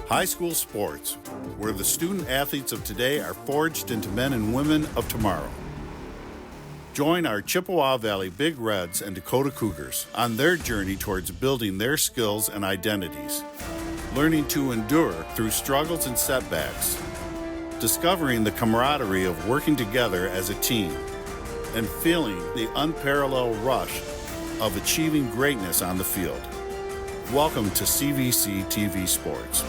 High school sports, where the student athletes of today are forged into men and women of tomorrow. Join our Chippewa Valley Big Reds and Dakota Cougars on their journey towards building their skills and identities, learning to endure through struggles and setbacks, discovering the camaraderie of working together as a team, and feeling the unparalleled rush of achieving greatness on the field. Welcome to CVC TV Sports.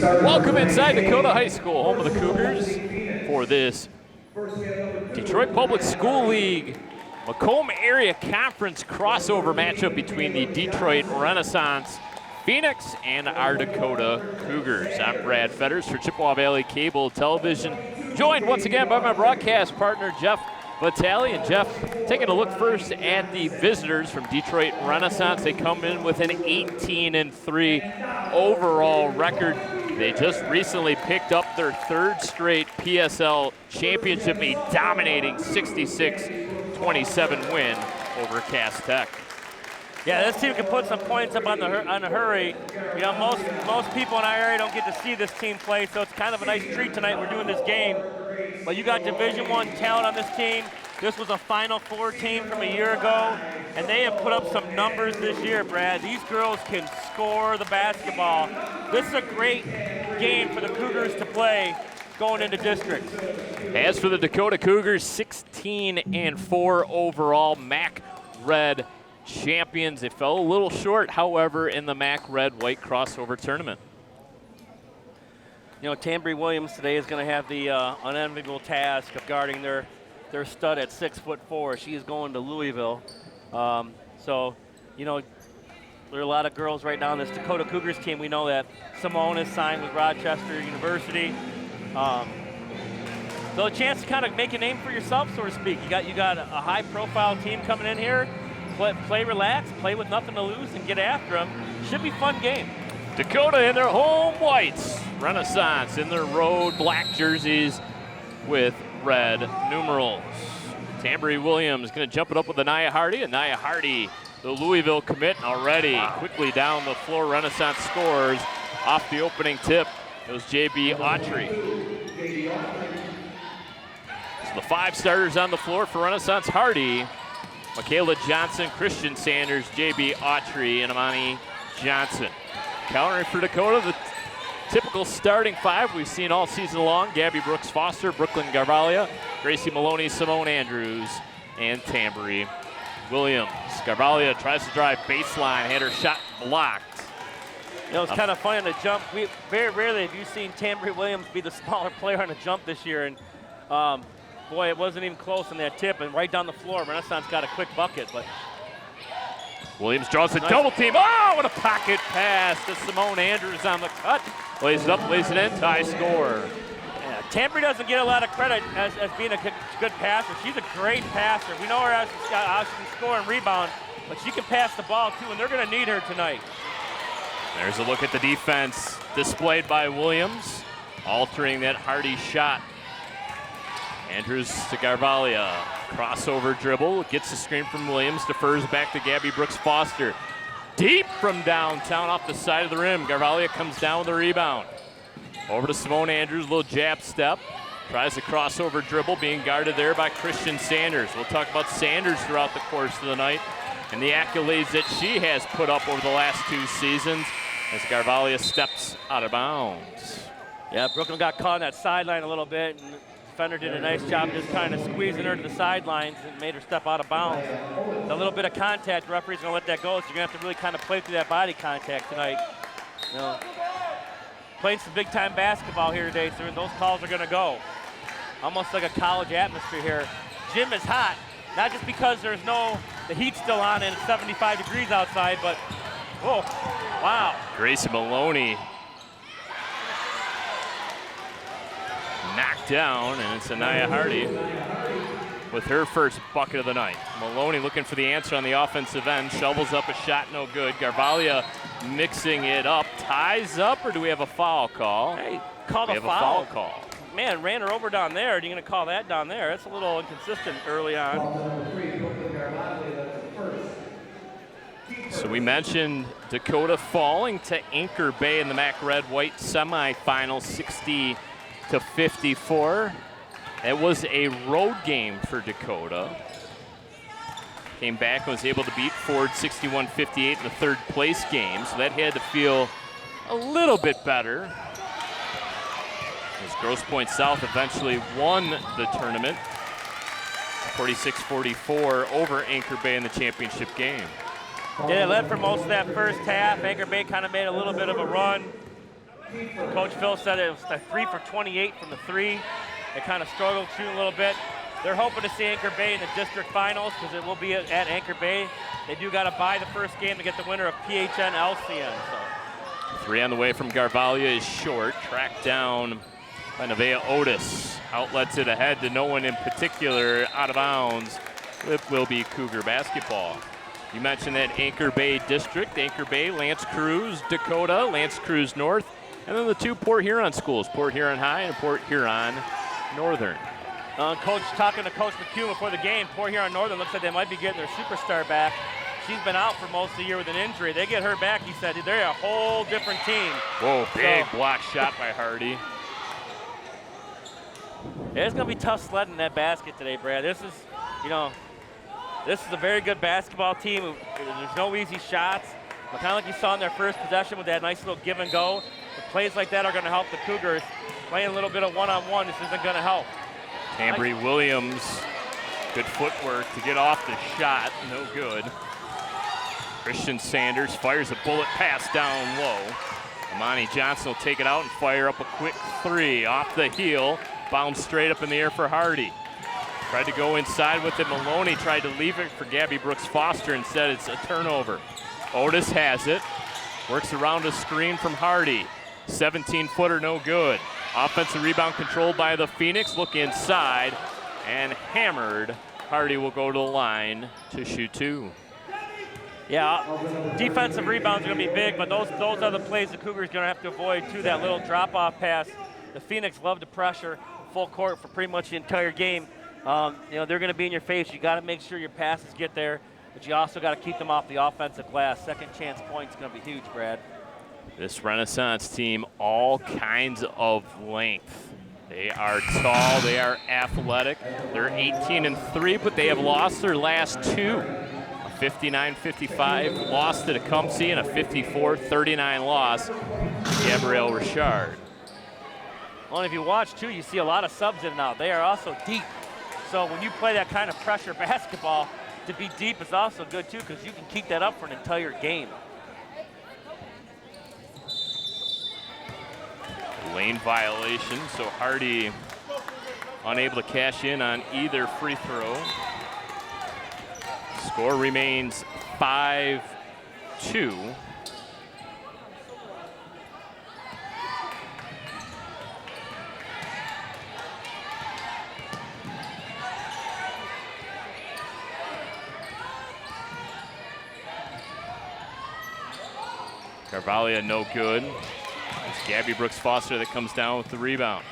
Welcome inside Dakota High School, home of the Cougars, for this Detroit Public School League Macomb Area Conference crossover matchup between the Detroit Renaissance Phoenix and our Dakota Cougars. I'm Brad Fetters for Chippewa Valley Cable Television, joined once again by my broadcast partner, Jeff Vitale. And Jeff, taking a look first at the visitors from Detroit Renaissance. They come in with an 18-3 overall record. They just recently picked up their third straight PSL championship, a dominating 66-27 win over Cass Tech. Yeah, this team can put some points up on the hurry. You know, most people in our area don't get to see this team play, so it's kind of a nice treat tonight. We're doing this game. But you got Division I talent on this team. This was a Final Four team from a year ago, and they have put up some numbers this year, Brad. These girls can score the basketball. This is a great game for the Cougars to play going into districts. As for the Dakota Cougars, 16-4 overall MAC Red champions. They fell a little short, however, in the MAC Red-White crossover tournament. You know, Tambry Williams today is going to have the unenviable task of guarding their stud at 6'4". She is going to Louisville. So, you know, there are a lot of girls right now on this Dakota Cougars team. We know that Simone is signed with Rochester University. So a chance to kind of make a name for yourself, so to speak. You got a high-profile team coming in here. Play relaxed, play with nothing to lose, and get after them. Should be a fun game. Dakota in their home whites. Renaissance in their road black jerseys with red numerals. Tambry Williams going to jump it up with Anaya Hardy. Anaya Hardy, the Louisville commit, already quickly down the floor. Renaissance scores off the opening tip. It was J.B. Autry. So the five starters on the floor for Renaissance: Hardy, Michaela Johnson, Christian Sanders, J.B. Autry, and Amani Johnson. Countering for Dakota, the typical starting five we've seen all season long: Gabby Brooks Foster, Brooklyn Garvalia, Gracie Maloney, Simone Andrews, and Tambry Williams. Garvalia tries to drive baseline, had her shot blocked. You know, it's kind of funny on the jump. Very rarely have you seen Tambry Williams be the smaller player on the jump this year, and boy, it wasn't even close on that tip, and right down the floor. Renaissance got a quick bucket, but Williams draws a double team. Oh, what a pocket pass to Simone Andrews on the cut. Lays it up, lays it in, tie score. Yeah, Tambry doesn't get a lot of credit as being a good passer. She's a great passer. We know her how she can score and rebound, but she can pass the ball too, and they're going to need her tonight. There's a look at the defense displayed by Williams, altering that Hardy shot. Andrews to Garvalia. Crossover dribble, gets the screen from Williams, defers back to Gabby Brooks Foster. Deep from downtown off the side of the rim. Garvalia comes down with the rebound. Over to Simone Andrews, little jab step. Tries the crossover dribble, being guarded there by Christian Sanders. We'll talk about Sanders throughout the course of the night and the accolades that she has put up over the last 2 seasons as Garvalia steps out of bounds. Yeah, Brooklyn got caught on that sideline a little bit, and the defender did a nice job just kind of squeezing her to the sidelines and made her step out of bounds. A little bit of contact, the referee's going to let that go, so you're going to have to really kind of play through that body contact tonight. You know, playing some big-time basketball here today, so those calls are going to go. Almost like a college atmosphere here. Gym is hot, not just because the heat's still on and it's 75 degrees outside, but, oh, wow. Gracie Maloney knocked down, and it's Anaya Hardy with her first bucket of the night. Maloney looking for the answer on the offensive end, shovels up a shot, no good. Garvalia mixing it up, ties up, or do we have a foul call? Hey, called a foul. We have a foul call. Man, ran her over down there. Are you going to call that down there? That's a little inconsistent early on. So we mentioned Dakota falling to Anchor Bay in the MAC Red White semifinal, 60-54. It was a road game for Dakota. Came back and was able to beat Ford 61-58 in the 3rd place game, so that had to feel a little bit better. As Grosse Pointe South eventually won the tournament, 46-44 over Anchor Bay in the championship game. Yeah, they led for most of that first half. Anchor Bay kind of made a little bit of a run. Coach Phil said it was a 3 for 28 from the 3. They kind of struggled shooting a little bit. They're hoping to see Anchor Bay in the district finals because it will be at Anchor Bay. They do got to buy the first game to get the winner of PHN LCN. So 3 on the way from Garvalia is short, tracked down by Nevaeh Otis. Outlets it ahead to no one in particular, out of bounds. It will be Cougar basketball. You mentioned that Anchor Bay district, Anchor Bay, L'Anse Creuse, Dakota, L'Anse Creuse North, and then the 2 Port Huron schools, Port Huron High and Port Huron Northern. Talking to Coach McHugh before the game, Port Huron Northern looks like they might be getting their superstar back. She's been out for most of the year with an injury. They get her back, he said, they're a whole different team. Whoa, big block shot by Hardy. It's going to be tough sledding that basket today, Brad. This is a very good basketball team. There's no easy shots. But kind of like you saw in their first possession with that nice little give and go. The plays like that are going to help the Cougars. Playing a little bit of one-on-one, this isn't going to help. Ambry Williams, good footwork to get off the shot, no good. Christian Sanders fires a bullet pass down low. Amani Johnson will take it out and fire up a quick 3 off the heel. Bounce straight up in the air for Hardy. Tried to go inside with it. Maloney tried to leave it for Gabby Brooks Foster. Instead, it's a turnover. Otis has it. Works around a screen from Hardy. 17-footer, no good. Offensive rebound controlled by the Phoenix. Look inside and hammered. Hardy will go to the line to shoot 2. Yeah, defensive rebounds are going to be big, but those are the plays the Cougars are going to have to avoid too. That little drop-off pass. The Phoenix love to pressure full court for pretty much the entire game. They're going to be in your face. You got to make sure your passes get there, but you also got to keep them off the offensive glass. Second chance points going to be huge, Brad. This Renaissance team, all kinds of length. They are tall, they are athletic. They're 18-3, but they have lost their last 2. A 59-55 loss to Tecumseh and a 54-39 loss to Gabrielle Richard. Well, if you watch, too, you see a lot of subs in and out. They are also deep. So when you play that kind of pressure basketball, to be deep is also good, too, because you can keep that up for an entire game. Lane violation, so Hardy unable to cash in on either free throw. Score remains 5-2. Garvalia no good. It's Gabby Brooks Foster that comes down with the rebound.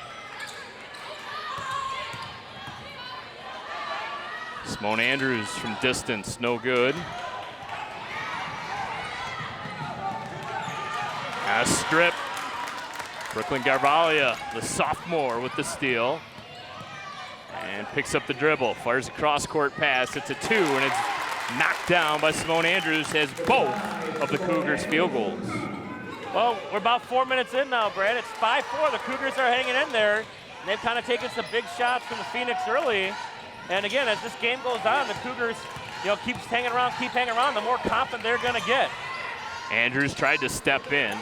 Simone Andrews from distance, no good. A strip Brooklyn Garvalia, the sophomore, with the steal. And picks up the dribble, fires a cross-court pass. It's a 2, and it's knocked down by Simone Andrews, has both of the Cougars' field goals. Well, we're about 4 minutes in now, Brad. It's 5-4. The Cougars are hanging in there. And they've kind of taken some big shots from the Phoenix early. And again, as this game goes on, the Cougars, keep hanging around, the more confident they're going to get. Andrews tried to step in.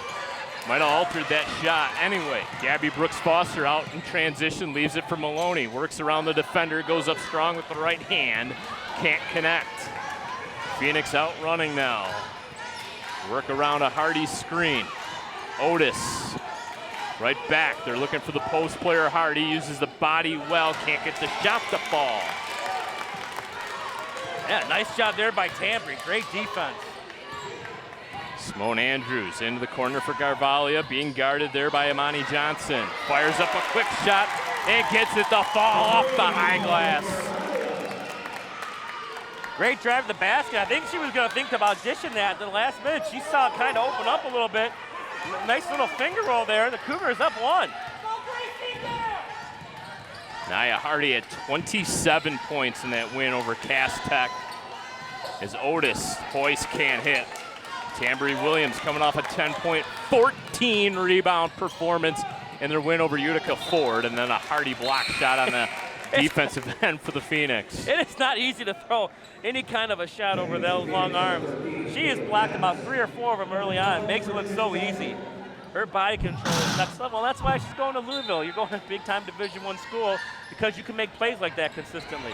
Might have altered that shot anyway. Gabby Brooks-Foster out in transition, leaves it for Maloney. Works around the defender, goes up strong with the right hand. Can't connect. Phoenix out running now. Work around a Hardy screen. Otis, right back. They're looking for the post player. Hardy uses the body well, can't get the shot to fall. Yeah, nice job there by Tambry. Great defense. Simone Andrews into the corner for Garvalia, being guarded there by Imani Johnson. Fires up a quick shot and gets it to fall off the high glass. Great drive to the basket. I think she was going to think about dishing that at the last minute. She saw it kind of open up a little bit. Nice little finger roll there. The Cougars up 1. Nia Hardy had 27 points in that win over Cass Tech. As Otis, Hoist can't hit. Tambry Williams coming off a 10-point, 14 rebound performance in their win over Utica Ford, and then a Hardy block shot on the defensive end for the Phoenix. It is not easy to throw any kind of a shot over those long arms. She has blocked about 3 or 4 of them early on. Makes it look so easy. Her body control is next level. That's why she's going to Louisville. You're going to a big-time Division I school because you can make plays like that consistently.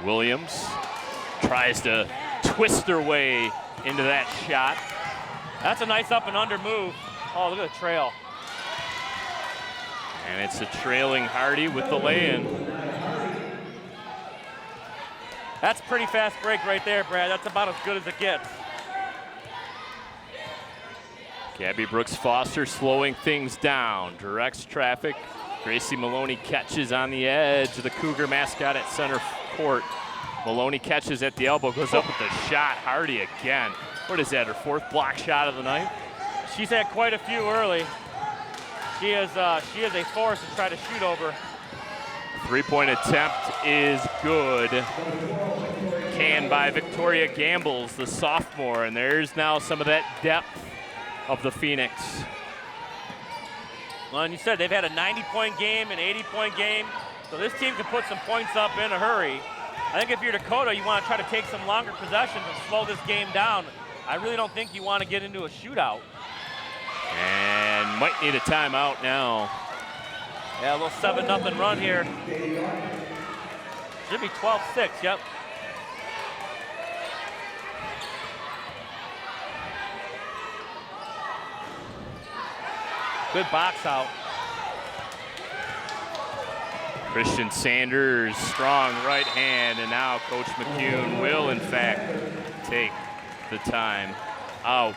Williams tries to twist her way into that shot. That's a nice up and under move. Oh, look at the trail. And it's a trailing Hardy with the lay-in. That's a pretty fast break right there, Brad. That's about as good as it gets. Gabby Brooks-Foster slowing things down, directs traffic. Gracie Maloney catches on the edge. The Cougar mascot at center court. Maloney catches at the elbow, goes up with the shot. Hardy again. What is that, her 4th block shot of the night? She's had quite a few early. She is a force to try to shoot over. 3-point attempt is good. Canned by Victoria Gambles, the sophomore, and there's now some of that depth of the Phoenix. Well, and you said they've had a 90-point game, an 80-point game, so this team can put some points up in a hurry. I think if you're Dakota, you want to try to take some longer possessions and slow this game down. I really don't think you want to get into a shootout. And might need a timeout now. Yeah, a little 7-0 run here. Should be 12-6, yep. Good box out. Christian Sanders, strong right hand, and now Coach McCune will, in fact, take the time out.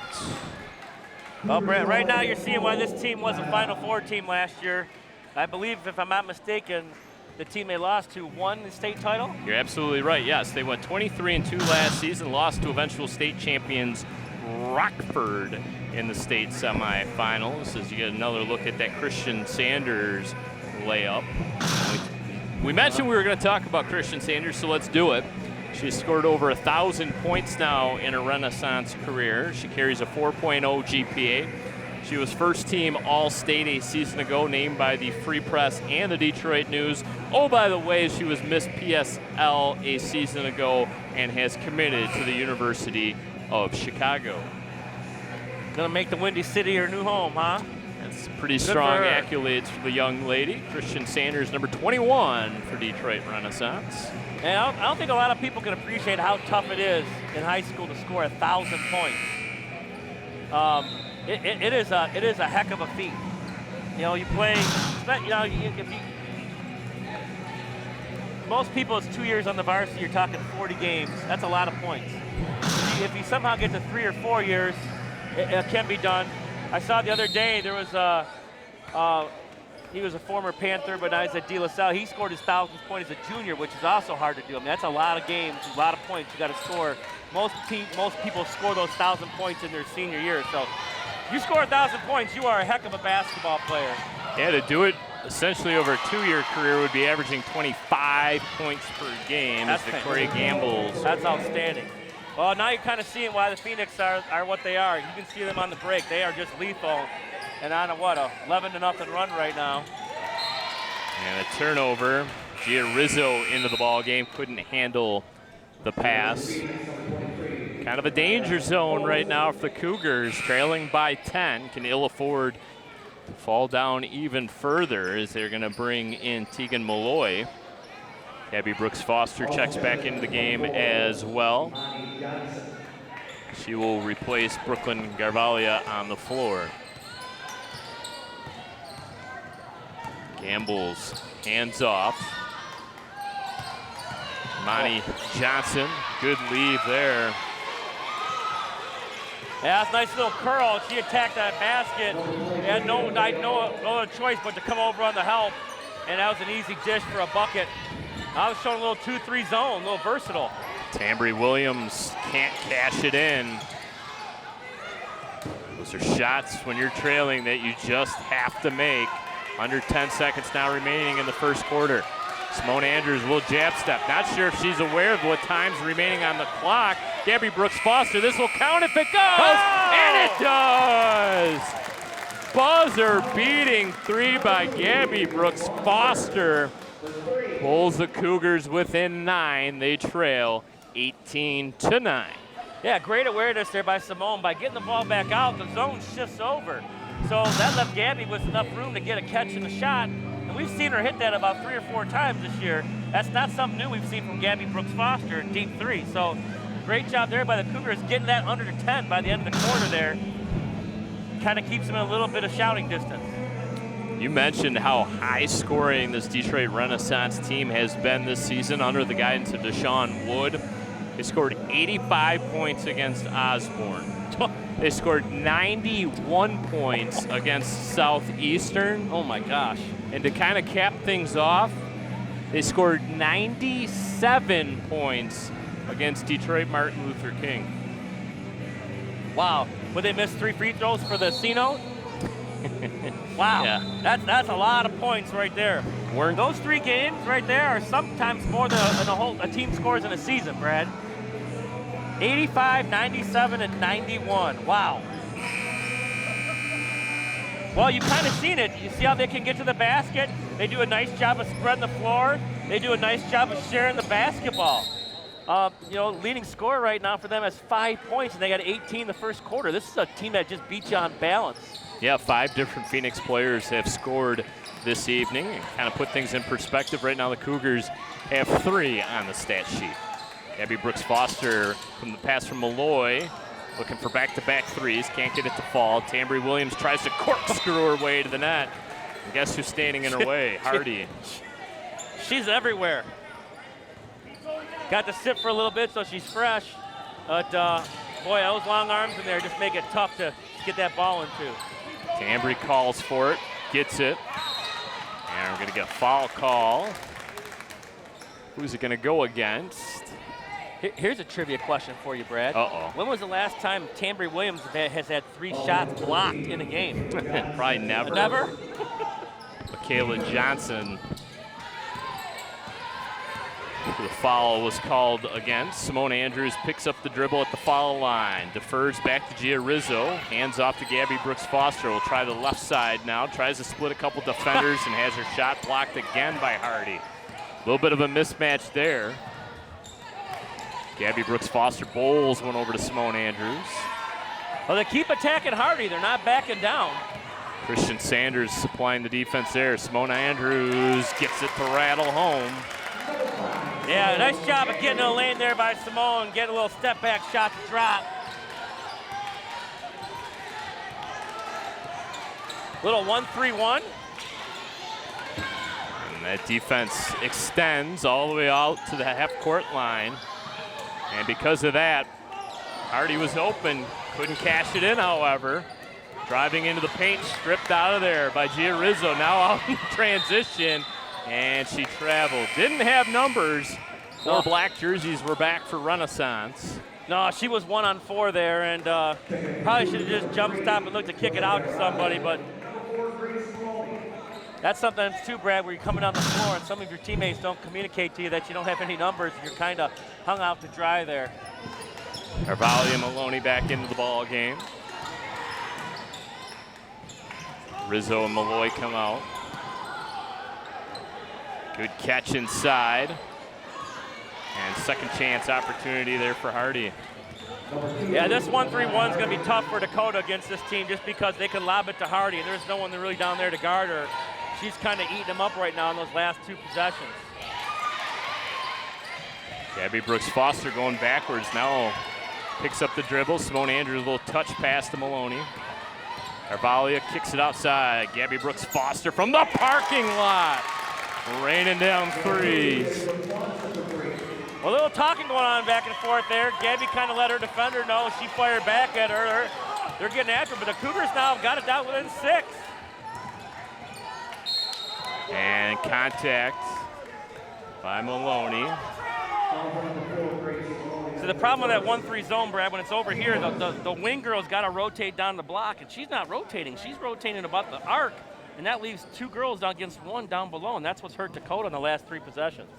Well, Brett, right now you're seeing why this team was a Final Four team last year. I believe, if I'm not mistaken, the team they lost to won the state title? You're absolutely right, yes. They went 23-2 last season, lost to eventual state champions Rockford in the state semifinals. As you get another look at that Christian Sanders layup. We mentioned we were going to talk about Christian Sanders, so let's do it. She's scored over 1,000 points now in her Renaissance career. She carries a 4.0 GPA. She was first team All-State a season ago, named by the Free Press and the Detroit News. Oh, by the way, she was Miss PSL a season ago and has committed to the University of Chicago. Gonna make the Windy City her new home, huh? That's pretty strong accolades for the young lady. Christian Sanders, number 21 for Detroit Renaissance. And I don't think a lot of people can appreciate how tough it is in high school to score 1,000 points. It is a heck of a feat. You know, you play. You know, most people, it's 2 years on the varsity. You're talking 40 games. That's a lot of points. If you somehow get to 3 or 4 years, it can be done. I saw the other day there was He was a former Panther, but now he's at De La Salle. He scored his 1,000th point as a junior, which is also hard to do. I mean, that's a lot of games, a lot of points you got to score. Most people score those 1,000 points in their senior year. So you score 1,000 points, you are a heck of a basketball player. Yeah, to do it essentially over a 2-year career would be averaging 25 points per game. That's as Victoria Gambles. That's outstanding. Well, now you're kind of seeing why the Phoenix are what they are. You can see them on the break. They are just lethal. And on a, what, a 11-0 run right now. And a turnover. Gia Rizzo into the ball game, couldn't handle the pass. Kind of a danger zone right now for the Cougars, trailing by 10. Can ill afford to fall down even further as they're going to bring in Tegan Malloy. Gabby Brooks Foster checks back into the game as well. She will replace Brooklyn Garvalia on the floor. Gambles hands off. Monty Johnson, good lead there. Yeah, that's a nice little curl. She attacked that basket. Had no other choice but to come over on the help, and that was an easy dish for a bucket. I was showing a little 2-3 zone, a little versatile. Tambry Williams can't cash it in. Those are shots when you're trailing that you just have to make. Under 10 seconds now remaining in the first quarter. Simone Andrews, little jab step. Not sure if she's aware of what time's remaining on the clock. Gabby Brooks Foster, this will count if it goes, and it does! Buzzer beating 3 by Gabby Brooks Foster. Pulls the Cougars within 9. They trail 18-9. Yeah, great awareness there by Simone. By getting the ball back out, the zone shifts over. So that left Gabby with enough room to get a catch and a shot. And we've seen her hit that about 3 or 4 times this year. That's not something new we've seen from Gabby Brooks Foster in deep 3. So great job there by the Cougars getting that under to 10 by the end of the quarter there. Kind of keeps them in a little bit of shouting distance. You mentioned how high scoring this Detroit Renaissance team has been this season under the guidance of Deshaun Wood. They scored 85 points against Osborne. They scored 91 points against Southeastern. Oh my gosh. And to kind of cap things off, they scored 97 points against Detroit Martin Luther King. Wow. Would they miss 3 free throws for the C-note? Wow. Yeah. That's a lot of points right there. Those 3 games right there are sometimes more than a team scores in a season, Brad. 85, 97, and 91. Wow. Well, you've kind of seen it. You see how they can get to the basket? They do a nice job of spreading the floor. They do a nice job of sharing the basketball. Leading scorer right now for them has 5 points, and they got 18 in the first quarter. This is a team that just beat you on balance. Yeah, 5 different Phoenix players have scored this evening. And kind of put things in perspective, right now the Cougars have 3 on the stat sheet. Gabby Brooks Foster from the pass from Malloy, looking for back-to-back threes, can't get it to fall. Tambry Williams tries to corkscrew her way to the net. And guess who's standing in her way? Hardy. She's everywhere. Got to sit for a little bit so she's fresh. But, boy, those long arms in there just make it tough to get that ball into. Tambry calls for it, gets it. And we're going to get a foul call. Who's it going to go against? Here's a trivia question for you, Brad. Uh-oh. When was the last time Tambry Williams has had 3 shots blocked in a game? Probably never. Never? Michaela Johnson. The foul was called against. Simone Andrews picks up the dribble at the foul line. Defers back to Gia Rizzo. Hands off to Gabby Brooks Foster. Will try the left side now. Tries to split a couple defenders and has her shot blocked again by Hardy. A little bit of a mismatch there. Gabby Brooks Foster bowls one over to Simone Andrews. Well, they keep attacking Hardy. They're not backing down. Christian Sanders supplying the defense there. Simone Andrews gets it to rattle home. Yeah, nice job of getting in the lane there by Simone. Get a little step back shot to drop. Little 1-3-1. And that defense extends all the way out to the half-court line. And because of that, Hardy was open, couldn't cash it in, however. Driving into the paint, stripped out of there by Gia Rizzo. Now out in transition, and she traveled. Didn't have numbers. 4 black jerseys were back for Renaissance. No, she was 1-on-4 there, and probably should have just jump stop and looked to kick it out to somebody, but that's something too, Brad, where you're coming down the floor and some of your teammates don't communicate to you that you don't have any numbers, and you're kind of hung out to dry there. Carvalho and Maloney back into the ball game. Rizzo and Malloy come out. Good catch inside. And second chance opportunity there for Hardy. Yeah, this 1-3-1 is going to be tough for Dakota against this team just because they can lob it to Hardy, and there's no one really down there to guard her. She's kind of eating them up right now in those last 2 possessions. Gabby Brooks-Foster going backwards now. Picks up the dribble. Simone Andrews, a little touch pass to Maloney. Carvalho kicks it outside. Gabby Brooks-Foster from the parking lot. Raining down threes. A little talking going on back and forth there. Gabby kind of let her defender know. She fired back at her. They're getting after her, but the Cougars now have got it down within 6. And contact by Maloney. So the problem with that 1-3 zone, Brad, when it's over here, the wing girl's got to rotate down the block, and she's not rotating. She's rotating about the arc, and that leaves 2 girls down against 1 down below, and that's what's hurt Dakota in the last 3 possessions.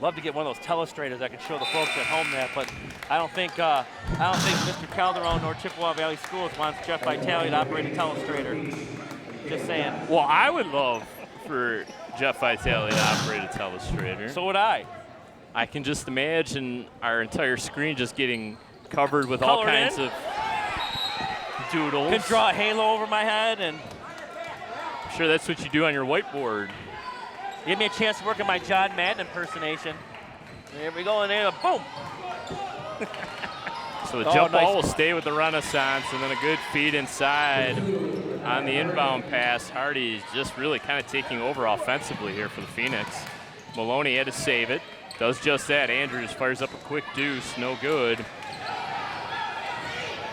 Love to get one of those telestrators that could show the folks at home that, but I don't think Mr. Calderon or Chippewa Valley Schools wants Jeff Vitale to operate a telestrator. Just saying. Well, I would love for Jeff Vitale to operate a telestrator. So would I. I can just imagine our entire screen just getting covered with all kinds of doodles. Could draw a halo over my head, and I'm sure that's what you do on your whiteboard. Give me a chance to work on my John Madden impersonation. There we go, and there, boom. So the jump ball will stay with the Renaissance, and then a good feed inside on the inbound pass. Hardy is just really kind of taking over offensively here for the Phoenix. Maloney had to save it. Does just that. Andrews fires up a quick deuce. No good.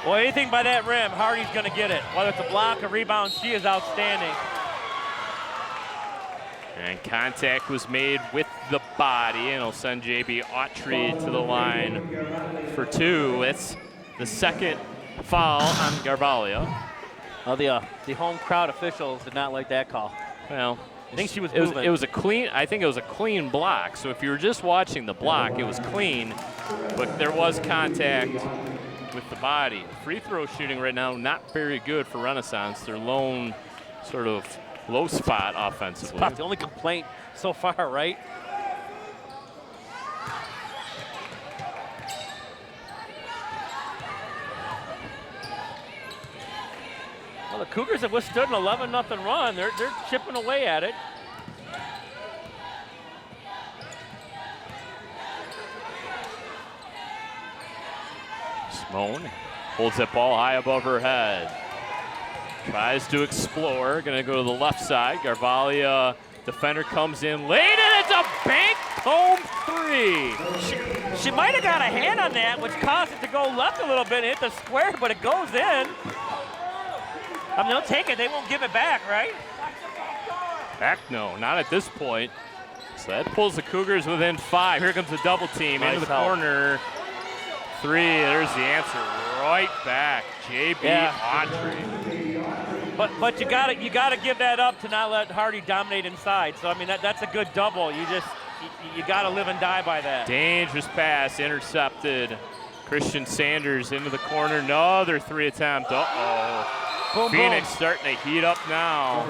Well, anything by that rim, Hardy's going to get it. Whether it's a block or rebound, she is outstanding. And contact was made with the body, and it'll send JB Autry to the line for 2. It's the second foul on Carvalho. Well, the home crowd officials did not like that call. Well, I think she was moving. It was a clean. I think it was a clean block. So if you were just watching the block, it was clean, but there was contact with the body. Free throw shooting right now not very good for Renaissance. Their lone sort of low spot offensively. It's about the only complaint so far, right? Well, the Cougars have withstood an 11-0 run. They're chipping away at it. Simone holds that ball high above her head. Tries to explore, gonna go to the left side. Carvalho, defender comes in late, and it's a bank home 3. She might have got a hand on that, which caused it to go left a little bit and hit the square, but it goes in. I mean, they'll take it, they won't give it back, right? Back, no, not at this point. So that pulls the Cougars within 5. Here comes the double team into the corner. 3, there's the answer, right back. JB Autry. But you gotta give that up to not let Hardy dominate inside. So I mean that's a good double. You gotta live and die by that. Dangerous pass intercepted. Christian Sanders into the corner. Another 3 attempt. Boom, Phoenix boom. starting to heat up now.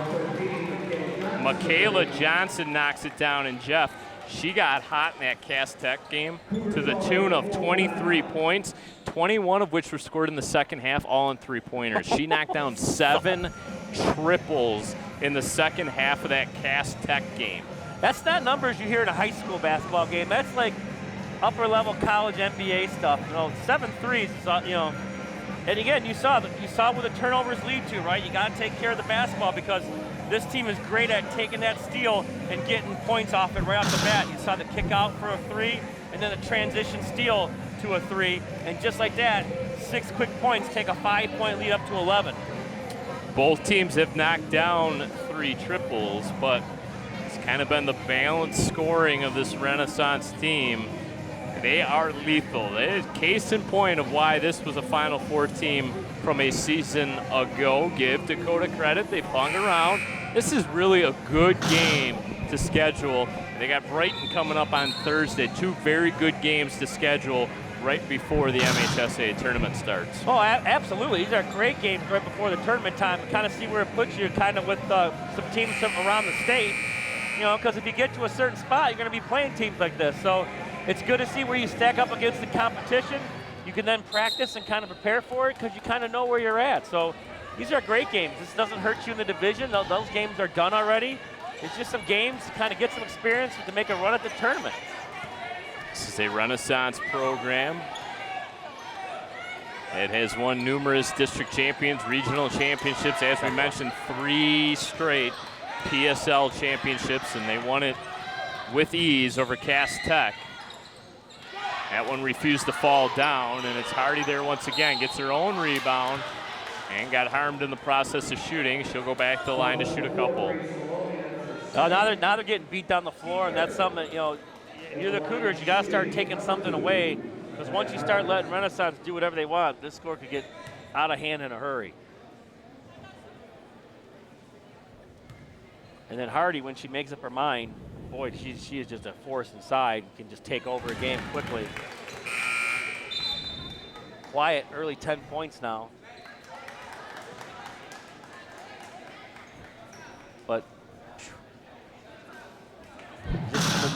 Michaela Johnson knocks it down, and Jeff, she got hot in that Cass Tech game to the tune of 23 points, 21 of which were scored in the second half, all in 3-pointers. She knocked down 7 triples in the second half of that Cass Tech game. That's not numbers you hear in a high school basketball game. That's like upper level college NBA stuff. 7 threes, And again, you saw what the turnovers lead to, right? You got to take care of the basketball because this team is great at taking that steal and getting points off it right off the bat. You saw the kick out for a 3, and then a transition steal to a 3, and just like that, 6 quick points, take a 5-point lead up to 11. Both teams have knocked down 3 triples, but it's kind of been the balanced scoring of this Renaissance team. They are lethal. That is case in point of why this was a Final Four team from a season ago. Give Dakota credit. They've hung around. This is really a good game to schedule. They got Brighton coming up on Thursday. 2 very good games to schedule right before the MHSA tournament starts. Oh, absolutely. These are great games right before the tournament time. Kind of see where it puts you kind of with some teams around the state. You know, because if you get to a certain spot, you're going to be playing teams like this. So it's good to see where you stack up against the competition. You can then practice and kind of prepare for it because you kind of know where you're at. So these are great games. This doesn't hurt you in the division. Those games are done already. It's just some games to kind of get some experience to make a run at the tournament. This is a Renaissance program. It has won numerous district champions, regional championships, as we mentioned, 3 straight PSL championships, and they won it with ease over Cass Tech. That one refused to fall down, and it's Hardy there once again, gets her own rebound and got harmed in the process of shooting. She'll go back to the line to shoot a couple. Now they're getting beat down the floor, and that's something that, you know, you're the Cougars, you got to start taking something away, because once you start letting Renaissance do whatever they want, this score could get out of hand in a hurry. And then Hardy, when she makes up her mind, boy, she is just a force inside, can just take over a game quickly. Quiet, early 10 points now. But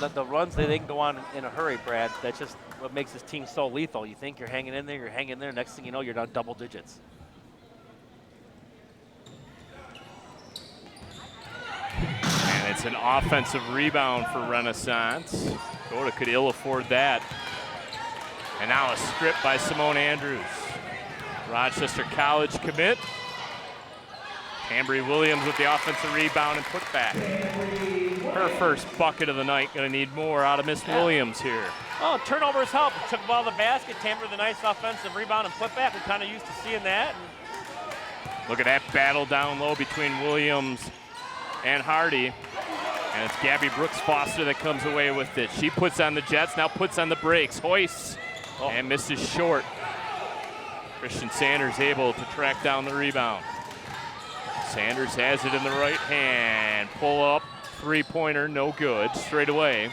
just the runs they can go on in a hurry, Brad, that's just what makes this team so lethal. You think you're hanging in there, next thing you know, you're down double digits. And it's an offensive rebound for Renaissance. Dakota could ill afford that. And now a strip by Simone Andrews. Rochester College commit. Tambry Williams with the offensive rebound and put back. Her first bucket of the night. Going to need more out of Miss Williams here. Oh, turnovers help. Took the ball to the basket. Tambry with a nice offensive rebound and put back. We're kind of used to seeing that. Look at that battle down low between Williams and Hardy. And it's Gabby Brooks Foster that comes away with it. She puts on the Jets, now puts on the brakes. Hoists and misses short. Christian Sanders able to track down the rebound. Sanders has it in the right hand. Pull up, 3-pointer, no good. Straight away.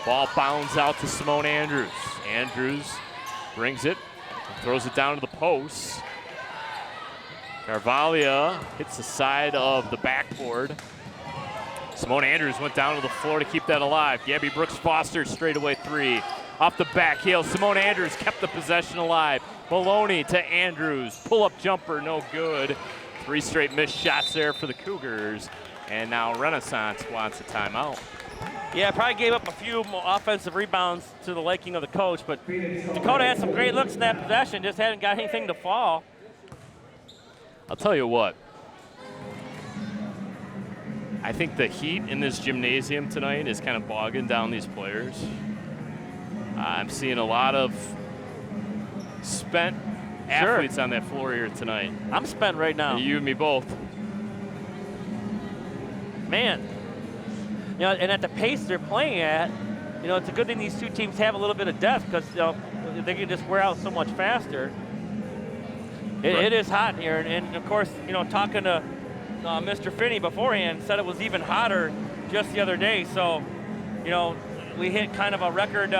Ball bounds out to Simone Andrews. Andrews brings it, throws it down to the post. Carvalho hits the side of the backboard. Simone Andrews went down to the floor to keep that alive. Gabby Brooks Foster straightaway 3. Off the back heel, Simone Andrews kept the possession alive. Maloney to Andrews, pull-up jumper, no good. 3 straight missed shots there for the Cougars. And now Renaissance wants a timeout. Yeah, probably gave up a few more offensive rebounds to the liking of the coach, but Dakota had some great looks in that possession, just hadn't got anything to fall. I'll tell you what. I think the heat in this gymnasium tonight is kind of bogging down these players. I'm seeing a lot of spent athletes on that floor here tonight. I'm spent right now. You and me both. Man, you know, and at the pace they're playing at, you know, it's a good thing these two teams have a little bit of depth, because, you know, they can just wear out so much faster. It is hot here, and of course, you know, talking to Mr. Finney beforehand, said it was even hotter just the other day. So, you know, we hit kind of a record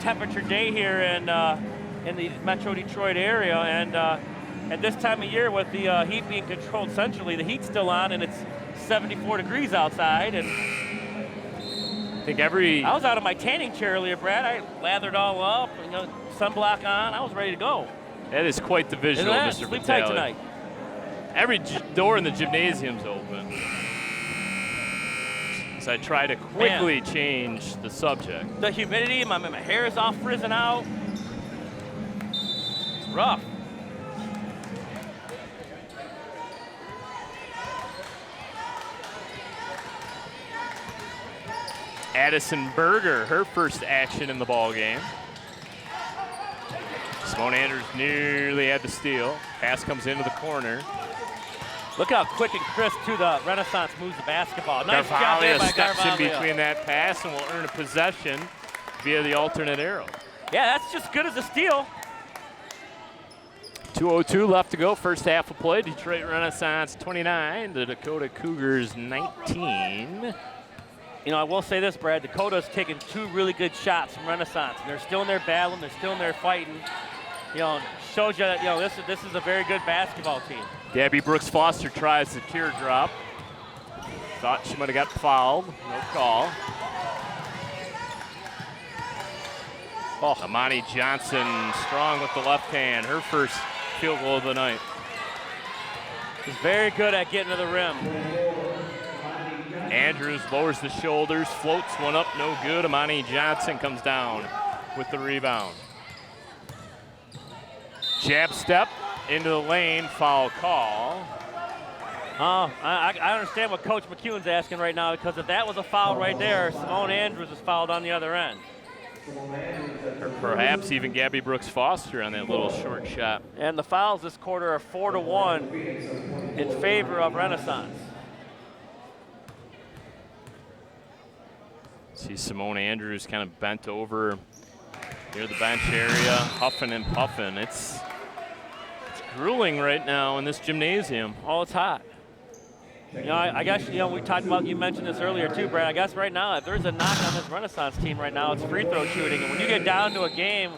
temperature day here in the Metro Detroit area, and at this time of year, with the heat being controlled centrally, the heat's still on, and it's 74 degrees outside. And I think I was out of my tanning chair earlier, Brad. I lathered all up, you know, sunblock on. I was ready to go. That is quite the visual, Mr. Sleep Vitale. tight tonight. Every door in the gymnasium's open. So I try to quickly change the subject. The humidity, my hair is all frizzing out. It's rough. Addison Berger, her first action in the ball game. Simone Andrews nearly had the steal. Pass comes into the corner. Look how quick and crisp to the Renaissance moves the basketball. Nice job there by steps in Carvalho. between that pass and will earn a possession via the alternate arrow. Yeah, that's just good as a steal. 2:02 left to go, first half of play. Detroit Renaissance 29, the Dakota Cougars 19. You know, I will say this, Brad. Dakota's taken 2 really good shots from Renaissance, and they're still in there battling. They're still in there fighting. You know, shows you that, you know, this is a very good basketball team. Gabby Brooks Foster tries the teardrop. Thought she might have got fouled. No call. Oh, Amani Johnson strong with the left hand. Her first field goal of the night. She's very good at getting to the rim. Andrews lowers the shoulders, floats one up, no good. Amani Johnson comes down with the rebound. Jab step into the lane, foul call. Oh, I understand what Coach McEwen's asking right now, because if that was a foul right there, Simone Andrews was fouled on the other end. Or perhaps even Gabby Brooks Foster on that little short shot. And the fouls this quarter are 4-1 in favor of Renaissance. See Simone Andrews kind of bent over near the bench area, huffing and puffing. It's grueling right now in this gymnasium. Oh, it's hot. You know, I guess, you know, we talked about, you mentioned this earlier too, Brad. I guess right now, if there's a knock on this Renaissance team right now, it's free throw shooting. And when you get down to a game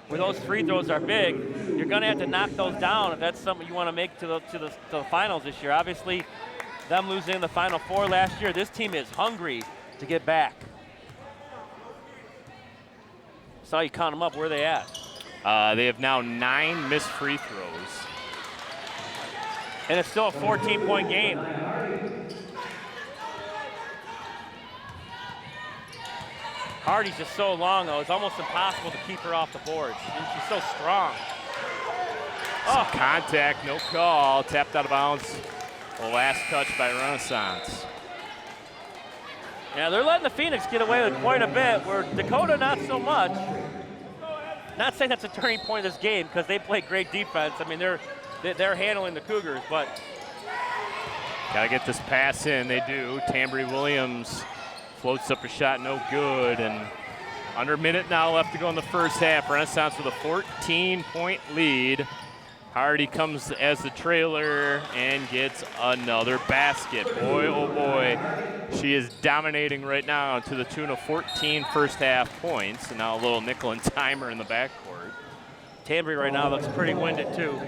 where those free throws are big, you're going to have to knock those down if that's something you want to make to the finals this year. Obviously, them losing in the Final Four last year, this team is hungry to get back. Saw you count them up. Where are they at? They have now 9 missed free throws. And it's still a 14-point game. Hardy's just so long, though. It's almost impossible to keep her off the boards. And she's so strong. Some contact, no call. Tapped out of bounds. The last touch by Renaissance. Yeah, they're letting the Phoenix get away with quite a bit, where Dakota not so much. Not saying that's a turning point of this game, because they play great defense. I mean, they're handling the Cougars, but gotta get this pass in. They do. Tambry Williams floats up a shot, no good. And under a minute now left to go in the first half. Renaissance with a 14-point lead. Hardy comes as the trailer and gets another basket. Boy, oh boy, she is dominating right now to the tune of 14 first half points. And now a little nickel and timer in the backcourt. Tambry right now looks pretty winded too.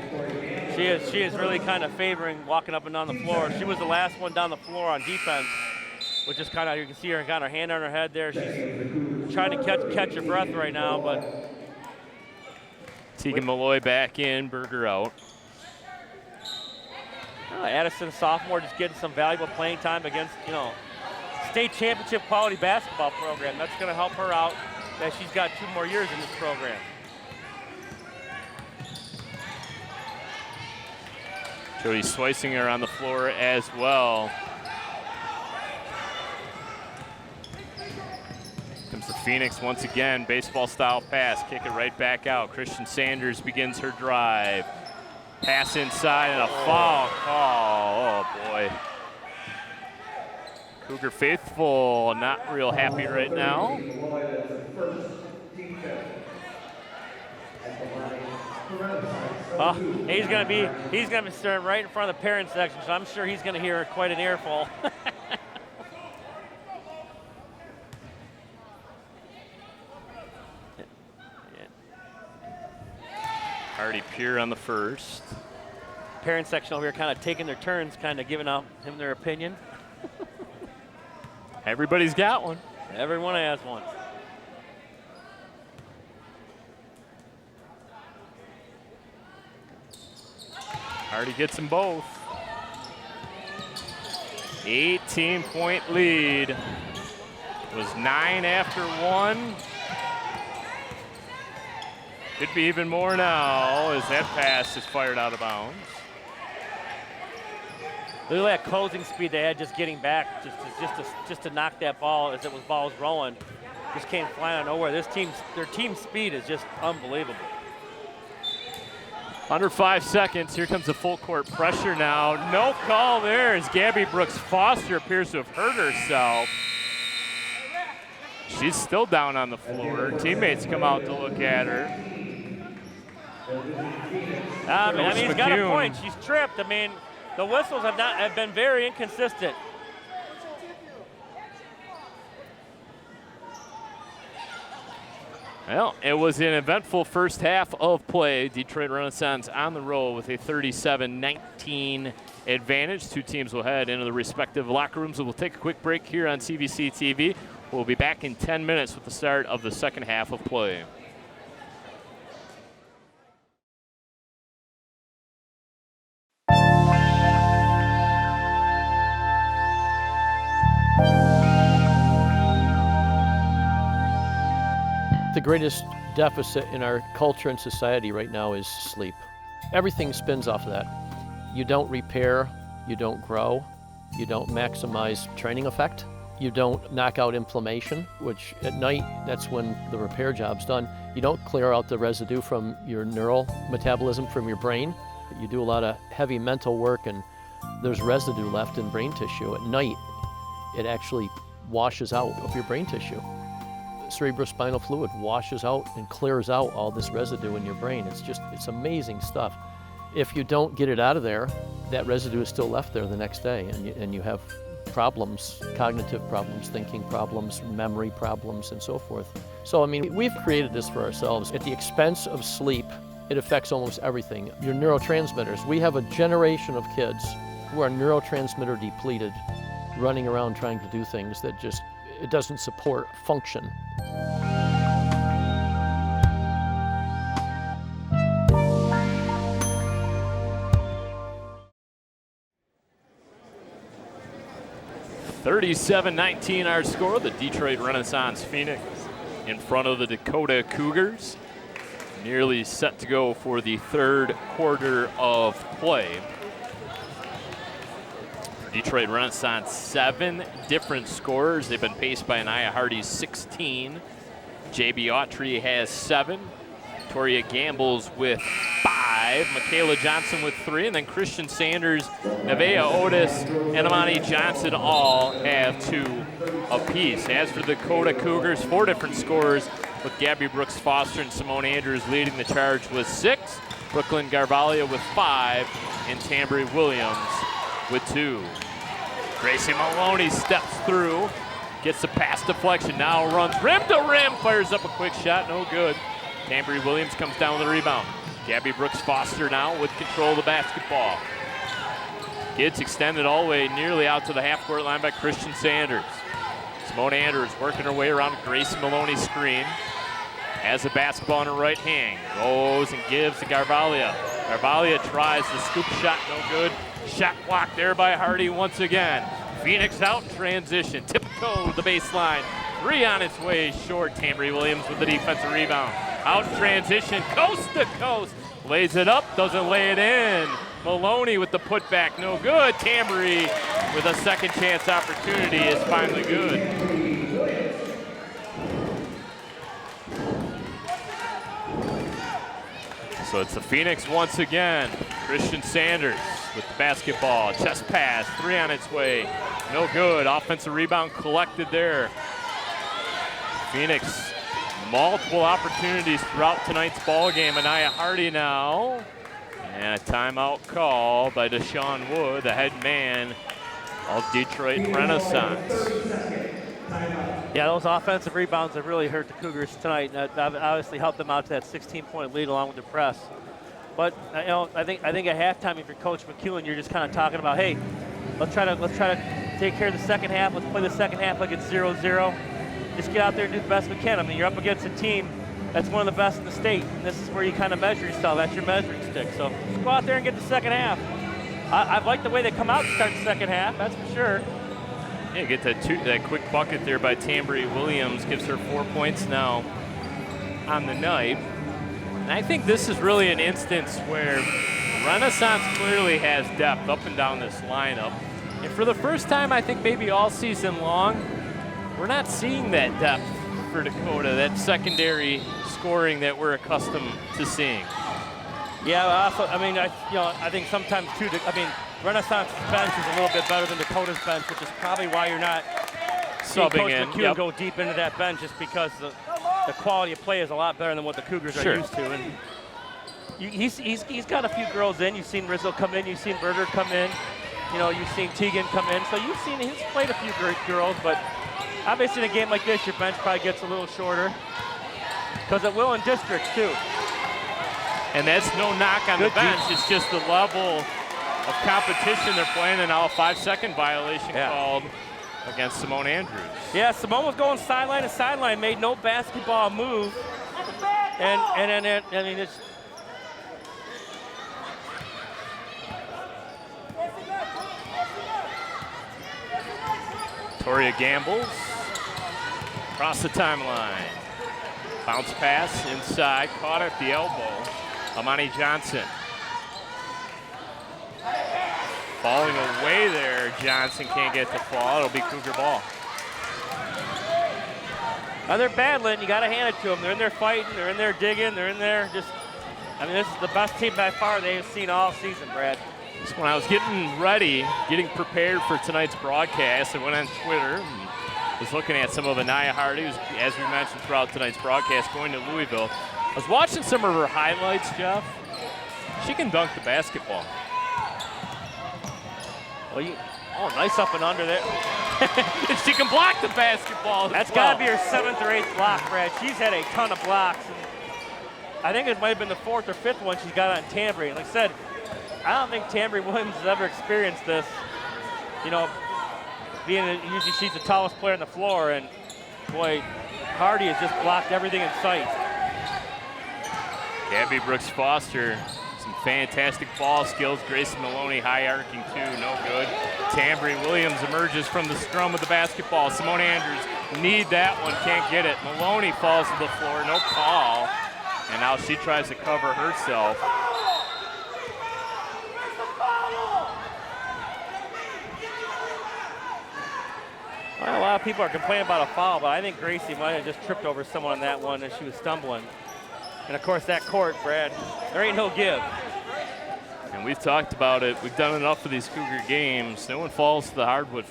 She is really kind of favoring walking up and down the floor. She was the last one down the floor on defense, which is kind of, you can see her got her hand on her head there. She's trying to catch her breath right now, but Tegan Malloy back in, Berger out. Addison, sophomore, just getting some valuable playing time against, you know, state championship quality basketball program. That's going to help her out as she's got 2 more years in this program. Jody Swisinger on the floor as well. Comes the Phoenix once again, baseball style pass, kick it right back out. Christian Sanders begins her drive. Pass inside and a foul call, oh boy. Cougar faithful, not real happy right now. Oh, he's gonna be standing right in front of the parent section, so I'm sure he's gonna hear quite an earful. Hardy Pure on the first. Parent section over here kind of taking their turns, kind of giving out him their opinion. Everybody's got one. Everyone has one. Hardy gets them both. 18-point lead. It was 9 after 1. Could be even more now as that pass is fired out of bounds. Look at that closing speed they had just getting back, just to knock that ball as it was rolling. Just came flying out of nowhere. Their team speed is just unbelievable. Under 5 seconds, here comes the full court pressure now. No call there as Gabby Brooks Foster appears to have hurt herself. She's still down on the floor. Teammates come out to look at her. I mean, he's got a point. She's tripped. I mean, the whistles have been very inconsistent. Well, it was an eventful first half of play. Detroit Renaissance on the roll with a 37-19 advantage. Two teams will head into the respective locker rooms. We'll take a quick break here on CVC TV. We'll be back in 10 minutes with the start of the second half of play. The greatest deficit in our culture and society right now is sleep. Everything spins off of that. You don't repair, you don't grow, you don't maximize training effect, you don't knock out inflammation, which at night, that's when the repair job's done. You don't clear out the residue from your neural metabolism from your brain. You do a lot of heavy mental work and there's residue left in brain tissue. At night, it actually washes out of your brain tissue. Cerebrospinal fluid washes out and clears out all this residue in your brain. It's amazing stuff. If you don't get it out of there, that residue is still left there the next day, and you have problems, cognitive problems, thinking problems, memory problems, and so forth. So, I mean, we've created this for ourselves. At the expense of sleep, it affects almost everything. Your neurotransmitters. We have a generation of kids who are neurotransmitter depleted, running around trying to do things that just, it doesn't support function. (37-19) our score. The Detroit Renaissance Phoenix in front of the Dakota Cougars. Nearly set to go for the third quarter of play. Detroit Renaissance, 7 different scorers. They've been paced by Anaya Hardy's 16. JB Autry has 7. Toria Gambles with 5. Michaela Johnson with 3. And then Christian Sanders, Nevaeh Otis, and Amani Johnson all have 2 apiece. As for the Dakota Cougars, 4 different scorers with Gabby Brooks Foster and Simone Andrews leading the charge with 6. Brooklyn Garvalia with 5. And Tambry Williams with 2. Gracie Maloney steps through, gets the pass deflection, now runs rim to rim, fires up a quick shot, no good. Tambry Williams comes down with the rebound. Gabby Brooks Foster now with control of the basketball. Gets extended all the way nearly out to the half-court line by Christian Sanders. Simone Andrews working her way around Gracie Maloney's screen. Has the basketball in her right hand. Goes and gives to Garvalia. Garvalia tries the scoop shot, no good. Shot blocked there by Hardy once again. Phoenix out in transition. Tiptoe the baseline. 3 on its way short. Tambry Williams with the defensive rebound. Out in transition, coast to coast. Lays it up, doesn't lay it in. Maloney with the putback, no good. Tambry with a second chance opportunity is finally good. So it's the Phoenix once again. Christian Sanders with the basketball. Chest pass, 3 on its way. No good. Offensive rebound collected there. Phoenix, multiple opportunities throughout tonight's ball game. Anaya Hardy now. And a timeout call by Deshaun Wood, the head man of Detroit Renaissance. Yeah, those offensive rebounds have really hurt the Cougars tonight. That obviously helped them out to that 16-point lead along with the press. But you know, I think at halftime, if you're Coach McEwen, you're just kind of talking about, hey, let's try to take care of the second half. Let's play the second half like it's 0-0. Just get out there and do the best we can. I mean, you're up against a team that's one of the best in the state, and this is where you kind of measure yourself. That's your measuring stick. So just go out there and get the second half. I've liked the way they come out to start the second half, that's for sure. Yeah, get that quick bucket there by Tambry Williams. Gives her 4 points now on the night. And I think this is really an instance where Renaissance clearly has depth up and down this lineup. And for the first time, I think maybe all season long, we're not seeing that depth for Dakota, that secondary scoring that we're accustomed to seeing. Yeah, also, I think sometimes too, Renaissance's bench is a little bit better than Dakota's bench, which is probably why you're not seeing Coach McHugh go deep into that bench, just because the quality of play is a lot better than what the Cougars are used to. And he's got a few girls in. You've seen Rizzo come in. You've seen Berger come in. You've seen Teagan come in. So you've seen he's played a few great girls, but obviously in a game like this, your bench probably gets a little shorter, because it will in districts too. And that's no knock on the bench. It's just the level of competition they're playing, and now a 5-second violation called against Simone Andrews. Yeah, Simone was going sideline to sideline, made no basketball move, and it's. Toria gambles across the timeline. Bounce pass inside, caught at the elbow. Amani Johnson. Falling away there. Johnson can't get the fall. It'll be Cougar ball. Now they're battling. You got to hand it to them. They're in there fighting. They're in there digging. They're in there just. This is the best team by far they've seen all season, Brad. Just when I was getting ready, getting prepared for tonight's broadcast, I went on Twitter and was looking at some of Anaya Hardy, who's, as we mentioned throughout tonight's broadcast, going to Louisville. I was watching some of her highlights, Jeff. She can dunk the basketball. Well, nice up and under there. And she can block the basketball. That's got to be her 7th or 8th block, Brad. She's had a ton of blocks. And I think it might have been the 4th or 5th one she's got on Tambry. Like I said, I don't think Tambry Williams has ever experienced this. Usually she's the tallest player on the floor, and boy, Hardy has just blocked everything in sight. Gabby Brooks Foster, some fantastic ball skills. Gracie Maloney high arcing too, no good. Tambry Williams emerges from the scrum with the basketball. Simone Andrews need that one, can't get it. Maloney falls to the floor, no call. And now she tries to cover herself. Well, a lot of people are complaining about a foul, but I think Gracie might have just tripped over someone on that one as she was stumbling. And of course, that court, Brad, there ain't no give. And we've talked about it. We've done enough of these Cougar games. No one falls to the hardwood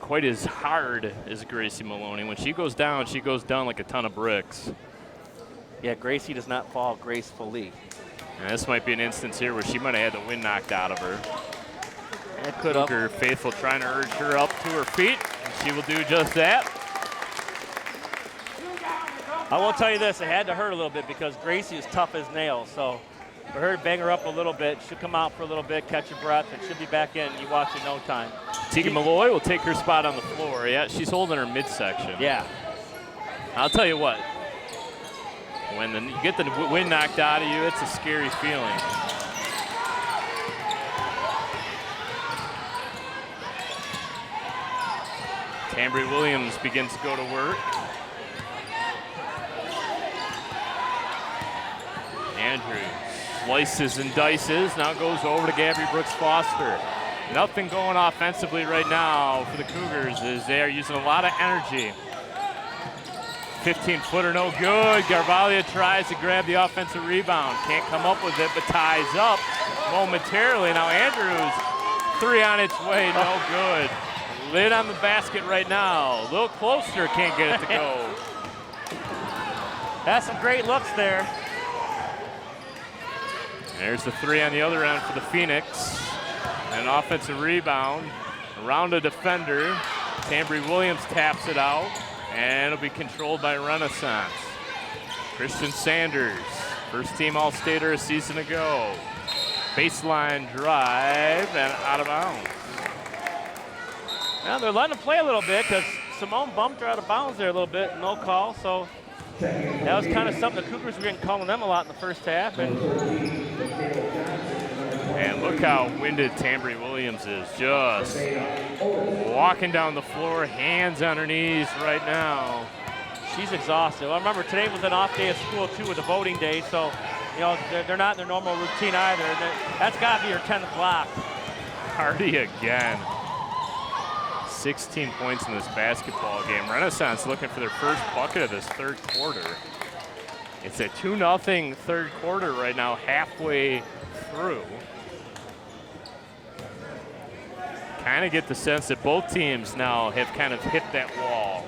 quite as hard as Gracie Maloney. When she goes down like a ton of bricks. Yeah, Gracie does not fall gracefully. And this might be an instance here where she might have had the wind knocked out of her. And could Cougar faithful trying to urge her up to her feet. She will do just that. I will tell you this, it had to hurt a little bit because Gracie is tough as nails. So for her to bang her up a little bit, she'll come out for a little bit, catch her breath, and she'll be back in. You watch in no time. Teagan Malloy will take her spot on the floor. Yeah, she's holding her midsection. Yeah. I'll tell you what, when you get the wind knocked out of you, it's a scary feeling. Tambry Williams begins to go to work. Andrews slices and dices, now goes over to Gabby Brooks Foster. Nothing going offensively right now for the Cougars as they are using a lot of energy. 15-footer, no good. Garvalia tries to grab the offensive rebound. Can't come up with it, but ties up momentarily. Now Andrews, 3 on its way, no good. Lid on the basket right now. A little closer, can't get it to go. That's some great looks there. There's the 3 on the other end for the Phoenix. An offensive rebound around a defender. Tambry Williams taps it out, and it'll be controlled by Renaissance. Christian Sanders, first team All-Stater a season ago. Baseline drive and out of bounds. Now they're letting him play a little bit because Simone bumped her out of bounds there a little bit, no call. So that was kind of something the Cougars were getting calling them a lot in the first half. And look how winded Tambry Williams is, just walking down the floor, hands on her knees right now. She's exhausted. Well, remember, today was an off day at school, too, with the voting day, so, they're not in their normal routine either. That's got to be her 10th block. Hardy again. 16 points in this basketball game. Renaissance looking for their first bucket of this third quarter. It's a 2-0 third quarter right now, halfway through. Kind of get the sense that both teams now have kind of hit that wall.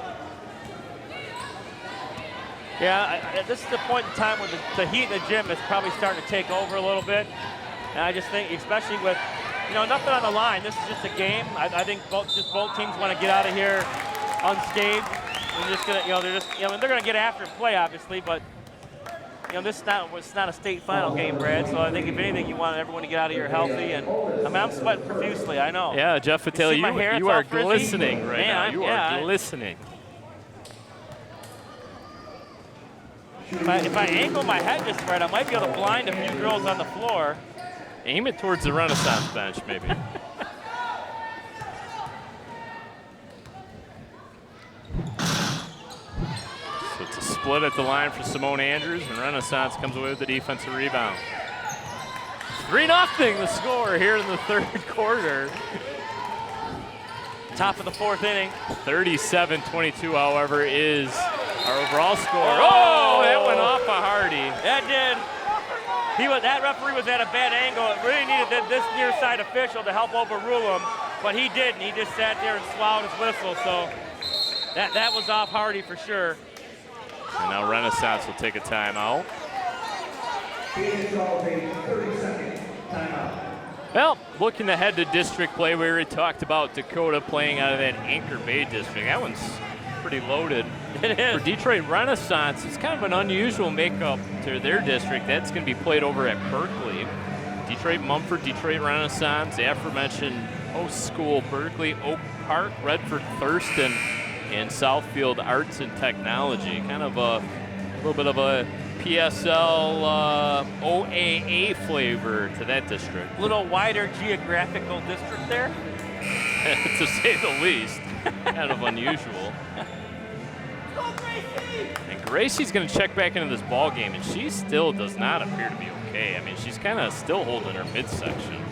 Yeah, this is the point in time where the heat in the gym is probably starting to take over a little bit. And I just think, especially with, nothing on the line. This is just a game. I think both teams want to get out of here unscathed. They're just gonna, they're gonna get after and play, obviously, but it's not a state final game, Brad. So I think if anything, you want everyone to get out of here healthy. And I'm sweating profusely. I know. Yeah, Jeff Patel, you are glistening right now. You are glistening. If I angle my head just right, I might be able to blind a few girls on the floor. Aim it towards the Renaissance bench, maybe. So it's a split at the line for Simone Andrews, and Renaissance comes away with the defensive rebound. 3-0 the score here in the third quarter. Top of the fourth inning. 37-22, however, is our overall score. Oh, that went off of Hardy. That did. That referee was at a bad angle. It really needed this near side official to help overrule him, but he didn't. He just sat there and swallowed his whistle, so that was off Hardy for sure. And now Renaissance will take a timeout. Well, looking ahead to district play, we already talked about Dakota playing out of that Anchor Bay district. That one's pretty loaded. It is. For Detroit Renaissance, it's kind of an unusual makeup to their district. That's going to be played over at Berkeley. Detroit Mumford, Detroit Renaissance, the aforementioned host school, Berkeley, Oak Park, Redford, Thurston, and Southfield Arts and Technology. Kind of a little bit of a PSL OAA flavor to that district. A little wider geographical district there. To say the least. Kind of unusual. And Gracie's going to check back into this ball game, and she still does not appear to be okay. I mean, she's kind of still holding her midsection.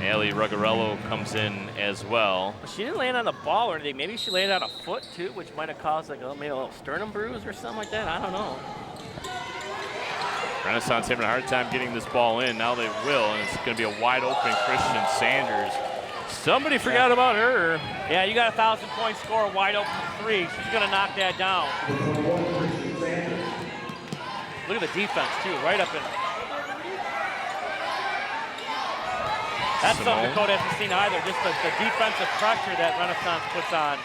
Allie Ruggarello comes in as well. She didn't land on the ball or anything. Maybe she landed on a foot too, which might have caused maybe a little sternum bruise or something like that. I don't know. Renaissance having a hard time getting this ball in. Now they will, and it's going to be a wide open Christian Sanders. Somebody forgot about her. Yeah, you got a 1,000-point score, wide open three. She's going to knock that down. Look at the defense, too, right up in. That's something Dakota hasn't seen either, just the defensive pressure that Renaissance puts on.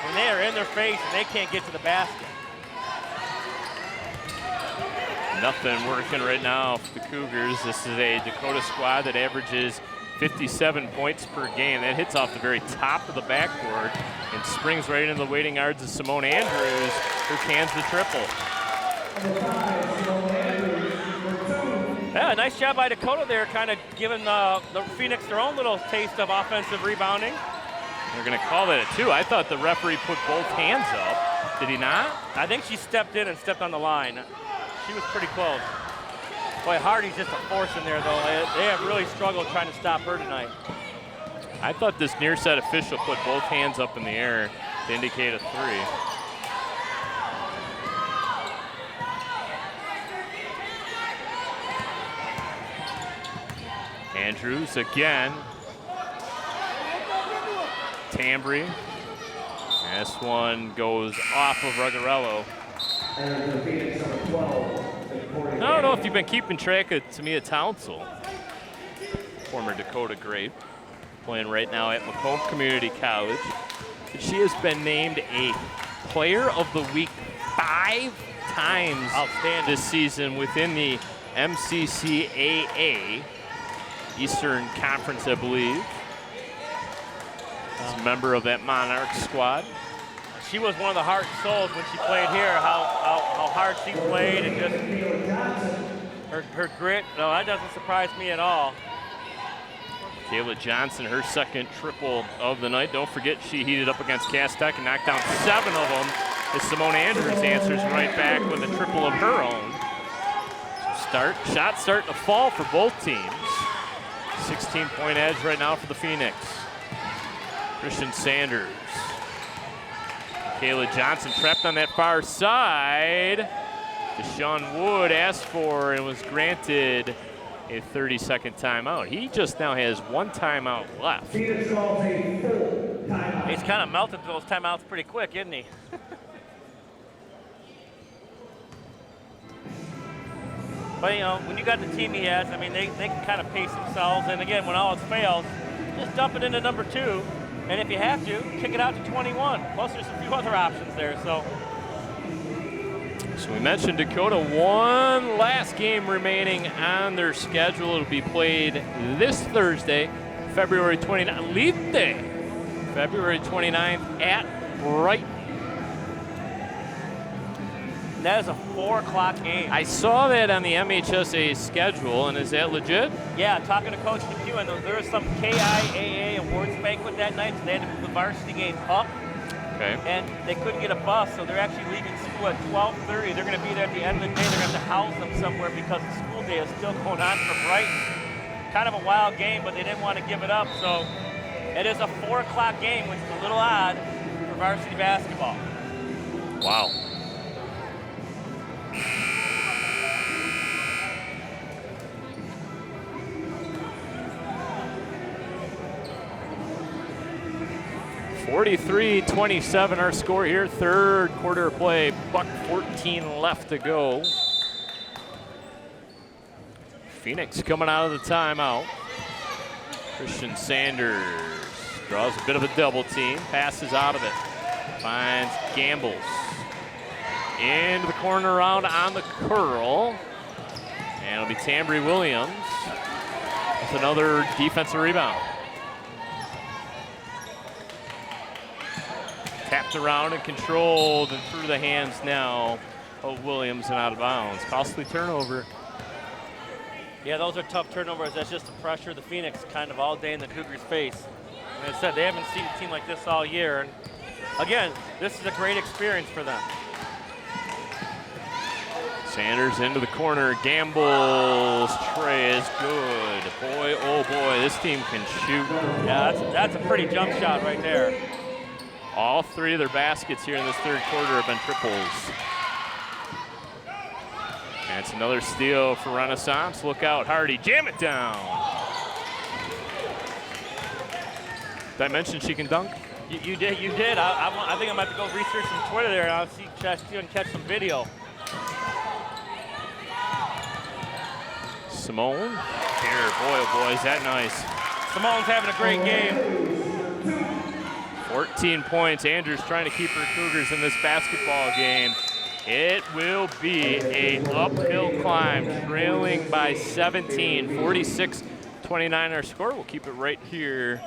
When they are in their face and they can't get to the basket. Nothing working right now for the Cougars. This is a Dakota squad that averages 57 points per game. That hits off the very top of the backboard and springs right into the waiting yards of Simone Andrews, who cans the triple. Yeah, nice job by Dakota there, kind of giving the Phoenix their own little taste of offensive rebounding. They're going to call that a 2. I thought the referee put both hands up. Did he not? I think she stepped in and stepped on the line. She was pretty close. Boy, Hardy's just a force in there, though. They have really struggled trying to stop her tonight. I thought this near side official put both hands up in the air to indicate a 3. Andrews again. Tambry. This one goes off of Ruggarello. I don't know if you've been keeping track of Tamia Townsell, former Dakota great, playing right now at Macomb Community College. But she has been named a Player of the Week 5 times this season within the MCCAA Eastern Conference, I believe. As a member of that Monarch squad. She was one of the heart and souls when she played here, how hard she played and just her grit. No, that doesn't surprise me at all. Kayla Johnson, her second triple of the night. Don't forget she heated up against Cass Tech and knocked down 7 of them as Simone Andrews answers right back with a triple of her own. Shots starting to fall for both teams. 16-point edge right now for the Phoenix. Christian Sanders. Kayla Johnson trapped on that far side. Deshaun Wood asked for and was granted a 30-second timeout. He just now has 1 timeout left. He's kind of melted those timeouts pretty quick, isn't he? But, you know, when you got the team he has, I mean, they can kind of pace themselves. And, again, when all else fails, just dump it into number 2. And if you have to, kick it out to 21. Plus, there's a few other options there. So we mentioned Dakota, 1 last game remaining on their schedule. It'll be played this Thursday, February 29th, Leap Day, February 29th at Brighton. that is a 4 o'clock game. I saw that on the MHSA schedule, and is that legit? Yeah, talking to Coach McHugh, and there was some KIAA awards banquet that night, so they had to move the varsity game up. Okay. And they couldn't get a bus, so they're actually leaving school at 12:30. They're going to be there at the end of the day. They're going to have to house them somewhere because the school day is still going on for Brighton. Kind of a wild game, but they didn't want to give it up. So it is a 4 o'clock game, which is a little odd for varsity basketball. Wow. (43-27) our score here. Third quarter of play. (1:14 left to go. Phoenix coming out of the timeout. Christian Sanders draws a bit of a double team. Passes out of it. Finds Gambles. Into the corner around on the curl. And it'll be Tambry Williams with another defensive rebound. Tapped around and controlled and through the hands now of Williams and out of bounds. Costly turnover. Yeah, those are tough turnovers. That's just the pressure of the Phoenix kind of all day in the Cougars' face. And I said, they haven't seen a team like this all year. And again, this is a great experience for them. Sanders into the corner. Gambles. Trey is good. Boy, oh boy, this team can shoot. Yeah, that's a pretty jump shot right there. All three of their baskets here in this third quarter have been triples. And it's another steal for Renaissance. Look out, Hardy. Jam it down. Did I mention she can dunk? You did. I think I might have to go research some Twitter there and I'll see and catch some video. Simone. Here, boy, oh boy, is that nice. Simone's having a great game. 14 points. Andrews trying to keep her Cougars in this basketball game. It will be an uphill climb, trailing by 17, 46-29 our score. We'll keep it right here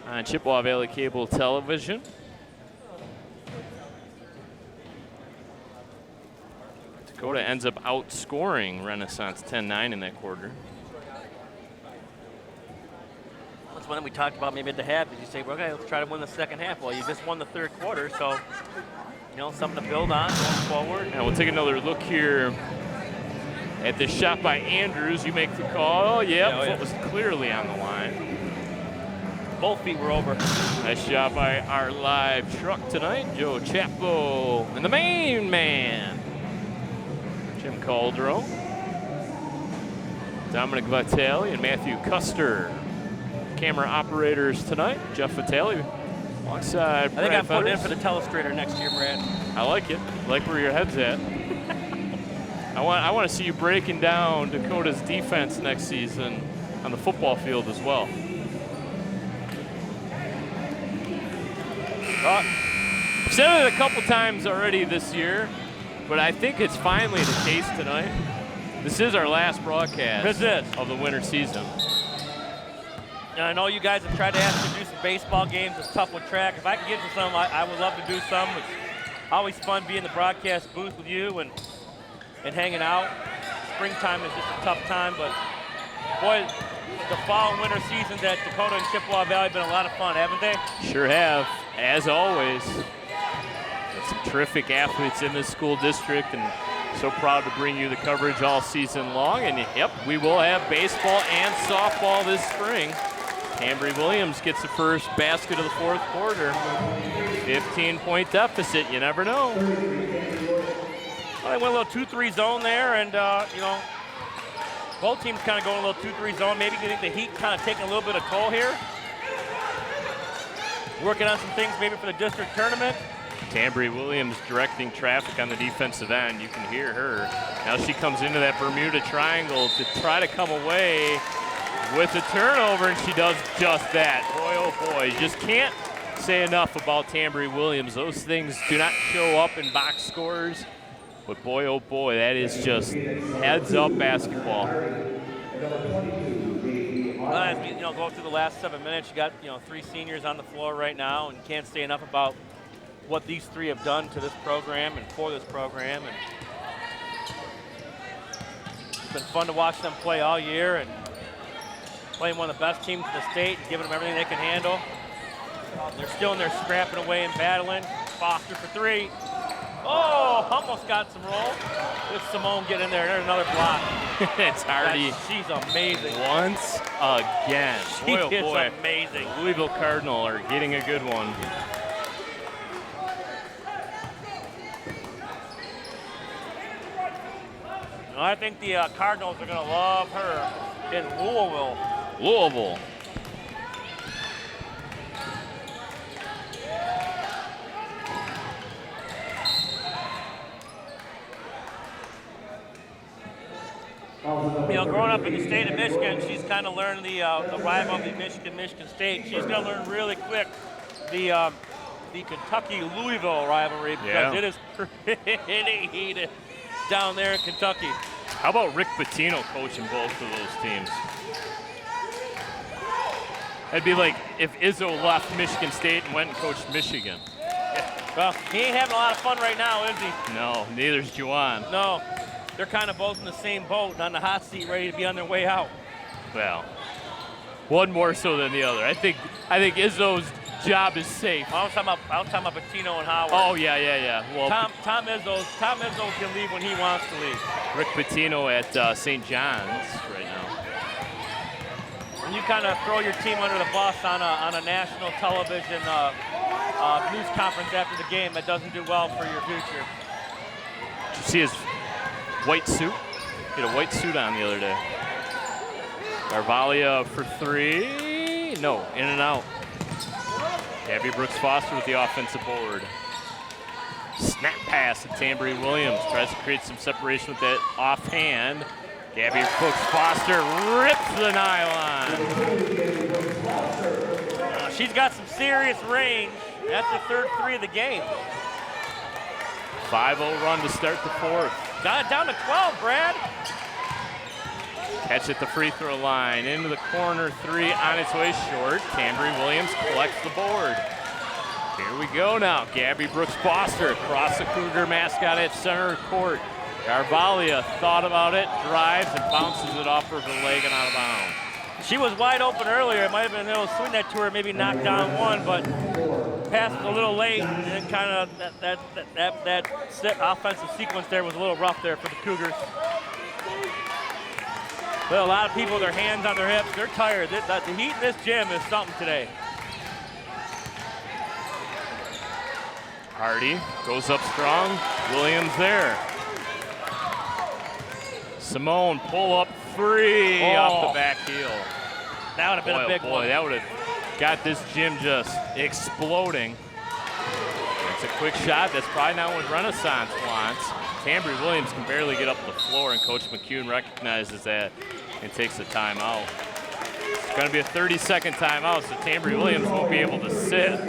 on Chippewa Valley Cable Television. Dakota ends up outscoring Renaissance 10-9 in that quarter. That's one we talked about maybe at the half. Did you say, well, okay, let's try to win the second half? Well, you just won the third quarter, so, you know, something to build on going forward. And we'll take another look here at this shot by Andrews. You make the call. Yep, foot was clearly on the line. Both feet were over. Nice job by our live truck tonight. Joe Chapo and the main man, Jim Caldro. Dominic Vitale and Matthew Custer. Camera operators tonight. Jeff Vitale alongside I think I'm putting in for the telestrator next year, Brad. I like it. I like where your head's at. I want to see you breaking down Dakota's defense next season on the football field as well. I've said it a couple times already this year, but I think it's finally the case tonight. This is our last broadcast of the winter season. And I know you guys have tried to ask me to do some baseball games. It's tough with track. If I can get to some, I would love to do some. It's always fun being in the broadcast booth with you and hanging out. Springtime is just a tough time, but boy, the fall and winter seasons at Dakota and Chippewa Valley have been a lot of fun, haven't they? Sure have, as always. There's some terrific athletes in this school district, and so proud to bring you the coverage all season long. And yep, we will have baseball and softball this spring. Tambry Williams gets the first basket of the fourth quarter. 15-point deficit, you never know. Well, they went a little 2-3 zone there, and you know, both teams kind of going a little 2-3 zone. Maybe you think the Heat kind of taking a little bit of toll here. Working on some things maybe for the district tournament. Tambry Williams directing traffic on the defensive end. You can hear her. Now she comes into that Bermuda triangle to try to come away with a turnover, and she does just that. Boy, oh boy, you just can't say enough about Tambry Williams. Those things do not show up in box scores, but boy, oh boy, that is just heads-up basketball. Well, as we, you know, go through the last 7 minutes, you got, you know, 3 seniors on the floor right now, and you can't say enough about what these 3 have done to this program and for this program. And it's been fun to watch them play all year and playing one of the best teams in the state, giving them everything they can handle. They're still in there scrapping away and battling. Foster for 3. Oh, almost got some roll. With Simone get in there. There's another block. It's Hardy. She's amazing. Once again. She Boy, oh is boy. amazing. Louisville Cardinal are getting a good one. Well, I think the Cardinals are going to love her in Louisville. Louisville. You know, growing up in the state of Michigan, she's kind of learned the rivalry Michigan State. She's going to learn really quick the Kentucky-Louisville rivalry because it is pretty heated down there in Kentucky. How about Rick Pitino coaching both of those teams? It'd be like if Izzo left Michigan State and went and coached Michigan. Well, he ain't having a lot of fun right now, is he? No, neither's Juwan. No, they're kind of both in the same boat and on the hot seat, ready to be on their way out. Well, one more so than the other. I think Izzo's job is safe. I was talking about Pitino and Howard. Oh yeah. Well, Tom Izzo can leave when he wants to leave. Rick Pitino at St. John's right now. When you kind of throw your team under the bus on a national television news conference after the game, that doesn't do well for your future. Did you see his white suit? He had a white suit on the other day. Carvalho for 3. No, in and out. Gabby Brooks-Foster with the offensive board. Snap pass to Tambry Williams. Tries to create some separation with that offhand. Gabby Brooks-Foster rips the nylon. She's got some serious range. That's the third 3 of the game. 5-0 run to start the fourth. Got it down to 12, Brad. Catch at the free throw line. Into the corner 3 on its way short. Tambry Williams collects the board. Here we go now. Gabby Brooks-Foster across the Cougar mascot at center court. Carvalho thought about it, drives, and bounces it off her leg and out of bounds. She was wide open earlier. It might have been a little swing that to her, maybe knock down one, but pass was a little late, and then kind of that offensive sequence there was a little rough there for the Cougars. But a lot of people with their hands on their hips, they're tired. The heat in this gym is something today. Hardy goes up strong. Williams there. Simone pull up 3 off the back heel. That would have been a big one. That would have got this gym just exploding. That's a quick shot. That's probably not what Renaissance wants. Tambry Williams can barely get up the floor, and Coach McCune recognizes that and takes a timeout. It's going to be a 30-second timeout, so Tambry Williams won't be able to sit.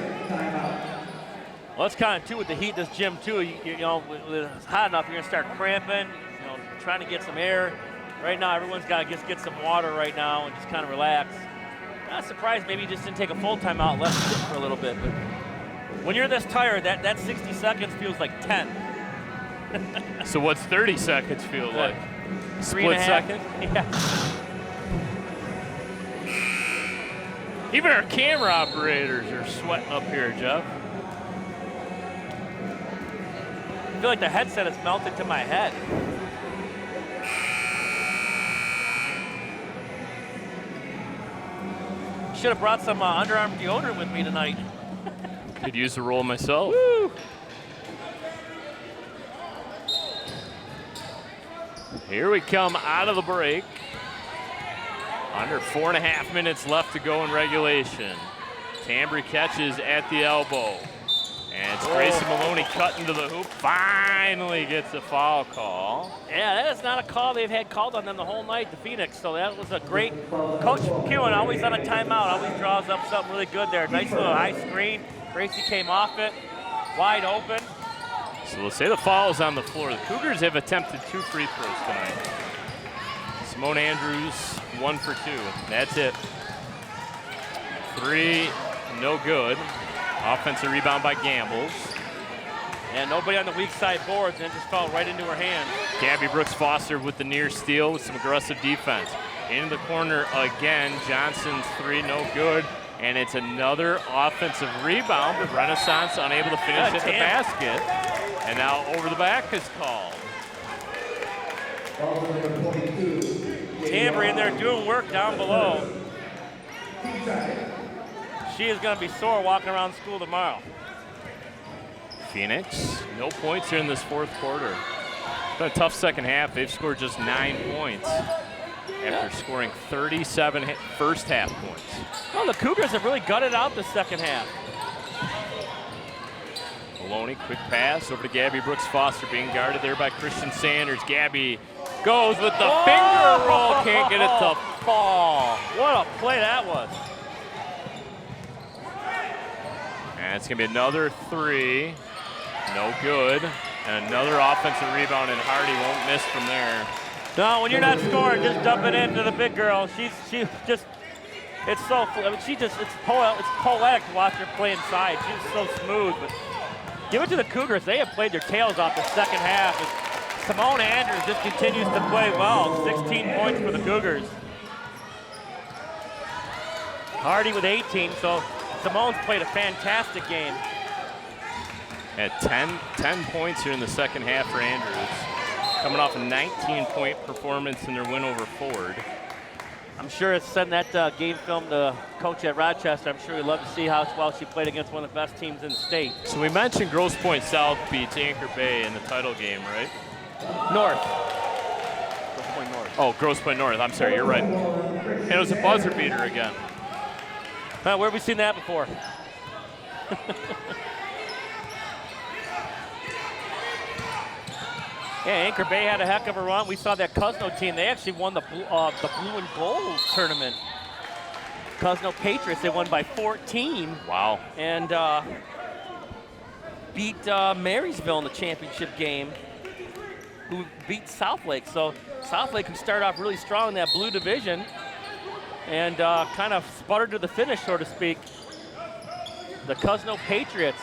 Well, that's kind of too with the heat in this gym too. You know, when it's hot enough, you're gonna start cramping. You know, trying to get some air. Right now, everyone's got to just get some water right now and just kind of relax. Not surprised, maybe you just didn't take a full timeout, let it sit for a little bit. But when you're this tired, that 60 seconds feels like 10. So what's 30 seconds feel like? Split second? Yeah. Even our camera operators are sweating up here, Jeff. I feel like the headset is melted to my head. Should have brought some underarm deodorant with me tonight. Could use a roll myself. Woo! Here we come out of the break. Under 4.5 minutes left to go in regulation. Tambry catches at the elbow. And it's Grayson Maloney cutting to the hoop. Finally gets a foul call. Yeah, that is not a call they've had called on them the whole night, the Phoenix. So that was a great. Coach McEwen always on a timeout, always draws up something really good there. Nice little high screen. Gracie came off it, wide open. So we'll say the foul is on the floor. The Cougars have attempted 2 free throws tonight. Simone Andrews, 1 for 2. That's it. 3, no good. Offensive rebound by Gambles. And nobody on the weak side boards, and it just fell right into her hand. Gabby Brooks Foster with the near steal with some aggressive defense. Into the corner again. Johnson's 3, no good. And it's another offensive rebound, but Renaissance unable to finish at the basket. And now over the back is called. Tambry in there doing work down below. She is going to be sore walking around school tomorrow. Phoenix, no points here in this 4th quarter. It's been a tough second half. They've scored just 9 points after scoring 37 first half points. Well, the Cougars have really gutted out the second half. Maloney, quick pass over to Gabby Brooks Foster, being guarded there by Christian Sanders. Gabby goes with the finger roll, can't get it to fall. What a play that was. And it's gonna be another 3, no good. And another offensive rebound, and Hardy won't miss from there. No, when you're not scoring, just dump it into the big girl. She just, it's so, I mean, it's poetic to watch her play inside. She's so smooth, but give it to the Cougars. They have played their tails off the second half. And Simone Andrews just continues to play well. 16 points for the Cougars. Hardy with 18, so Simone's played a fantastic game. At 10 points here in the second half for Andrews. Coming off a 19-point performance in their win over Ford. I'm sure it's sending that game film to coach at Rochester. I'm sure he'd love to see how well she played against one of the best teams in the state. So we mentioned Grosse Pointe South beats Anchor Bay in the title game, right? North. Grosse Pointe North. Oh, Grosse Pointe North. I'm sorry, you're right. And it was a buzzer beater again. Where have we seen that before? Yeah, Anchor Bay had a heck of a run. We saw that Cuzno team. They actually won the blue and gold tournament. Cuzno Patriots, they won by 14. Wow. And beat Marysville in the championship game, who beat Southlake. So Southlake can start off really strong in that blue division and kind of sputtered to the finish, so to speak. The Cuzno Patriots.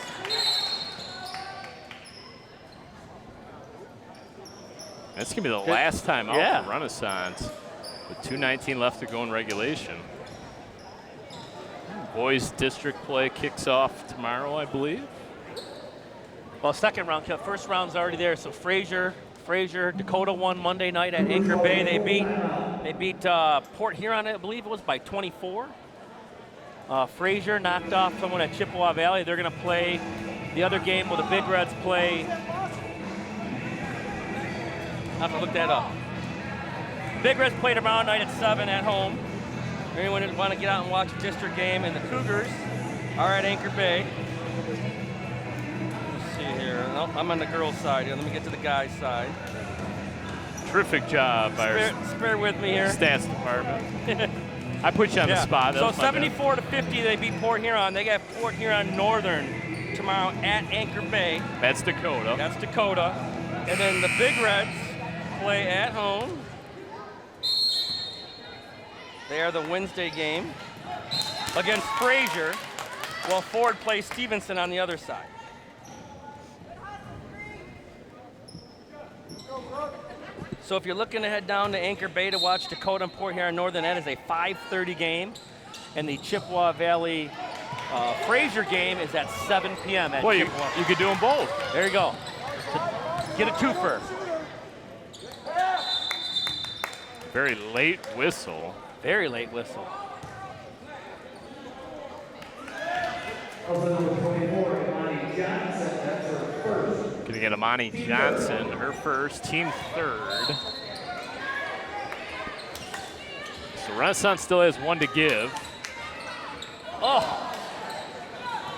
That's going to be the last time out Yeah. for Renaissance with 2:19 left to go in regulation. Boys district play kicks off tomorrow, I believe. Well, second round, first round's already there. So Fraser, Dakota won Monday night at Anchor Bay. They beat Port Huron, I believe it was, by 24. Fraser knocked off someone at Chippewa Valley. They're going to play the other game where the Big Reds play. I'll have to look that up. Big Reds play tomorrow night at 7 at home. Anyone who want to get out and watch a district game, and the Cougars are at Anchor Bay. Let's see here. Nope, I'm on the girls' side here. Let me get to the guys' side. Terrific job by our Spare with me here. stats department. I put you on the spot. So 74-50, they beat Port Huron. They got Port Huron Northern tomorrow at Anchor Bay. That's Dakota. That's Dakota. And then the Big Reds play at home. They are the Wednesday game against Fraser, while Ford plays Stevenson on the other side. So if you're looking to head down to Anchor Bay to watch Dakota and Port Huron Northern, that is a 5:30 game. And the Chippewa Valley Fraser game is at 7 p.m. at Boy, you Chippewa. could do them both. There you go. Get a twofer. Very late whistle. Very late whistle. Gonna get Amani Johnson, her first, team third. So Renaissance still has one to give. Oh!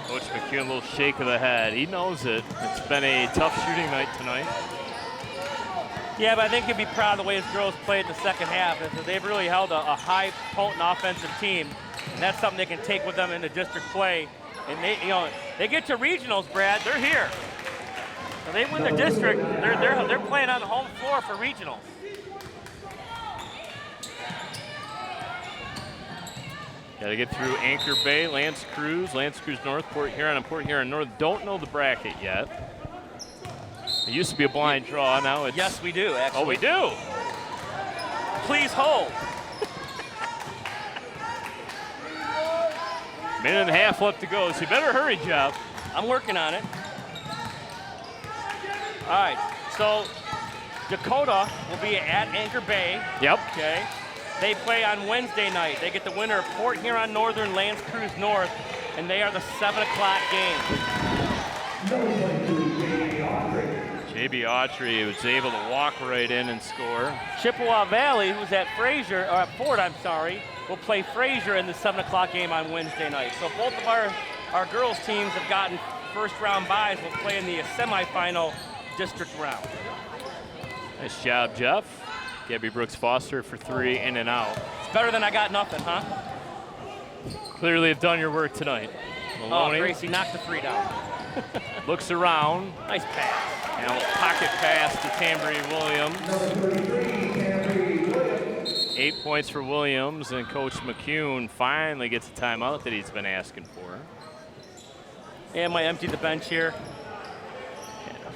Coach McEwen, a little shake of the head. He knows it. It's been a tough shooting night tonight. Yeah, but I think he'd be proud of the way his girls played in the second half. Is that they've really held a high, potent offensive team, and that's something they can take with them into district play. And they get to regionals, Brad. They're here. So they win their district. They're playing on the home floor for regionals. Got to get through Anchor Bay, Lance Cruz North, Port Huron, and Port Huron North. Don't know the bracket yet. It used to be a blind draw. Now it's. Yes, we do, actually. Oh, we do. Please hold. Minute and a half left to go, so you better hurry, Jeff. I'm working on it. All right, so Dakota will be at Anchor Bay. Yep. Okay. They play on Wednesday night. They get the winner of Port Huron Northern, Lance Cruz North, and they are the 7 o'clock game. JB Autry was able to walk right in and score. Chippewa Valley, who's at Ford, will play Fraser in the 7 o'clock game on Wednesday night. So both of our girls teams have gotten first round byes. Will play in the semifinal district round. Nice job, Jeff. Gabby Brooks Foster for 3, in and out. It's better than I got nothing, huh? Clearly have done your work tonight. Maloney. Oh, Gracie knocked the 3 down. Looks around. Nice pass. And a pocket pass to Tambry Williams. 8 points for Williams, and Coach McEwen finally gets a timeout that he's been asking for. And might empty the bench here.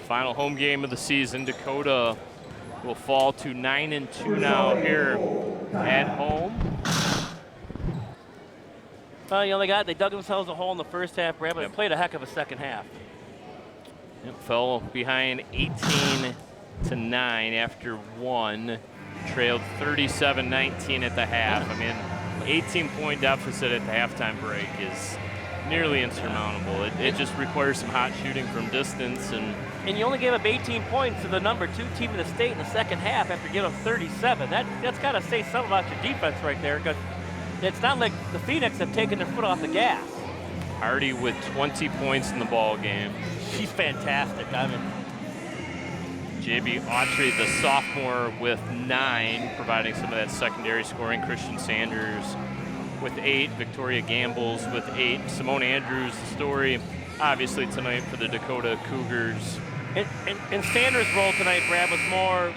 Final home game of the season. Dakota will fall to 9-2 now here at home. They dug themselves a hole in the first half, Brad, but they played a heck of a second half. Yep, fell behind 18-9 after 1. Trailed 37-19 at the half. I mean, 18-point deficit at the halftime break is nearly insurmountable. It just requires some hot shooting from distance. And you only gave up 18 points to the number 2 team in the state in the second half after giving up 37. That's got to say something about your defense right there, because it's not like the Phoenix have taken their foot off the gas. Hardy with 20 points in the ball game. She's fantastic. I mean, JB Autry, the sophomore, with 9, providing some of that secondary scoring. Christian Sanders with 8. Victoria Gambles with 8. Simone Andrews, the story, obviously, tonight for the Dakota Cougars. And Sanders' role tonight, Brad, was more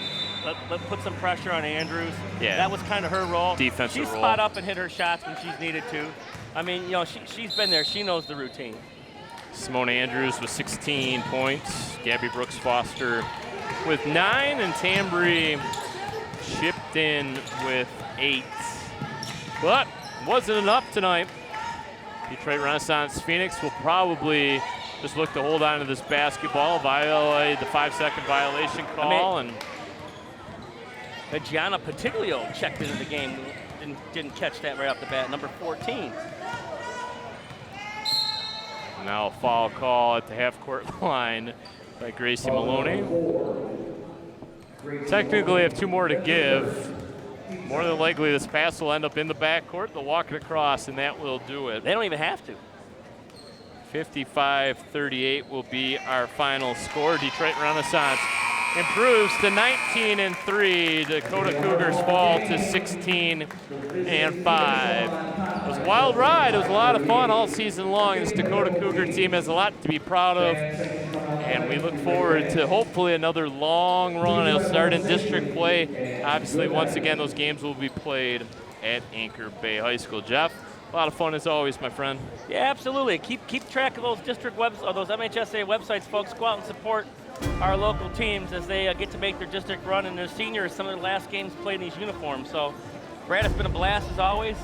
let's put some pressure on Andrews. Yeah. That was kind of her role. Defensive She role. spot up and hit her shots when she's needed to. I mean, she's been there. She knows the routine. Simone Andrews with 16 points. Gabby Brooks Foster with 9, and Tambry chipped in with 8. But wasn't enough tonight. Detroit Renaissance Phoenix will probably just look to hold on to this basketball, violate the 5-second violation call. Gianna Patiglio checked into the game. Didn't catch that right off the bat, number 14. Now a foul call at the half-court line by Gracie Maloney. Technically have 2 more to give. More than likely, this pass will end up in the backcourt. They'll walk it across, and that will do it. They don't even have to. 55-38 will be our final score. Detroit Renaissance improves to 19-3. Dakota Cougars fall to 16-5. It was a wild ride. It was a lot of fun all season long. This Dakota Cougar team has a lot to be proud of, and we look forward to hopefully another long run. It'll start in district play. Obviously, once again, those games will be played at Anchor Bay High School. Jeff, a lot of fun as always, my friend. Yeah, absolutely. Keep track of those district webs or those MHSA websites, folks. Go out and support our local teams as they get to make their district run, and their seniors, some of their last games played in these uniforms. So, Brad, it's been a blast as always.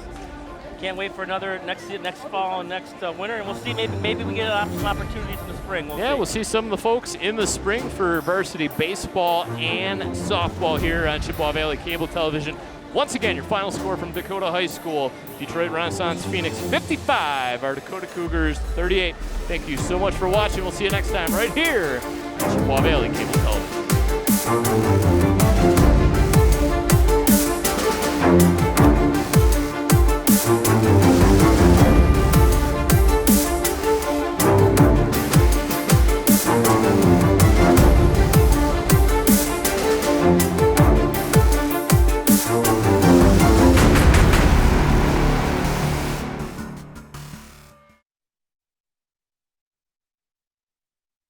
Can't wait for another next fall and next winter, and we'll see. Maybe we get some opportunities in the spring. We'll see some of the folks in the spring for varsity baseball and softball here on Chippewa Valley Cable Television. Once again, your final score from Dakota High School, Detroit Renaissance Phoenix 55, our Dakota Cougars 38. Thank you so much for watching. We'll see you next time right here on Chippewa Valley Cable Television.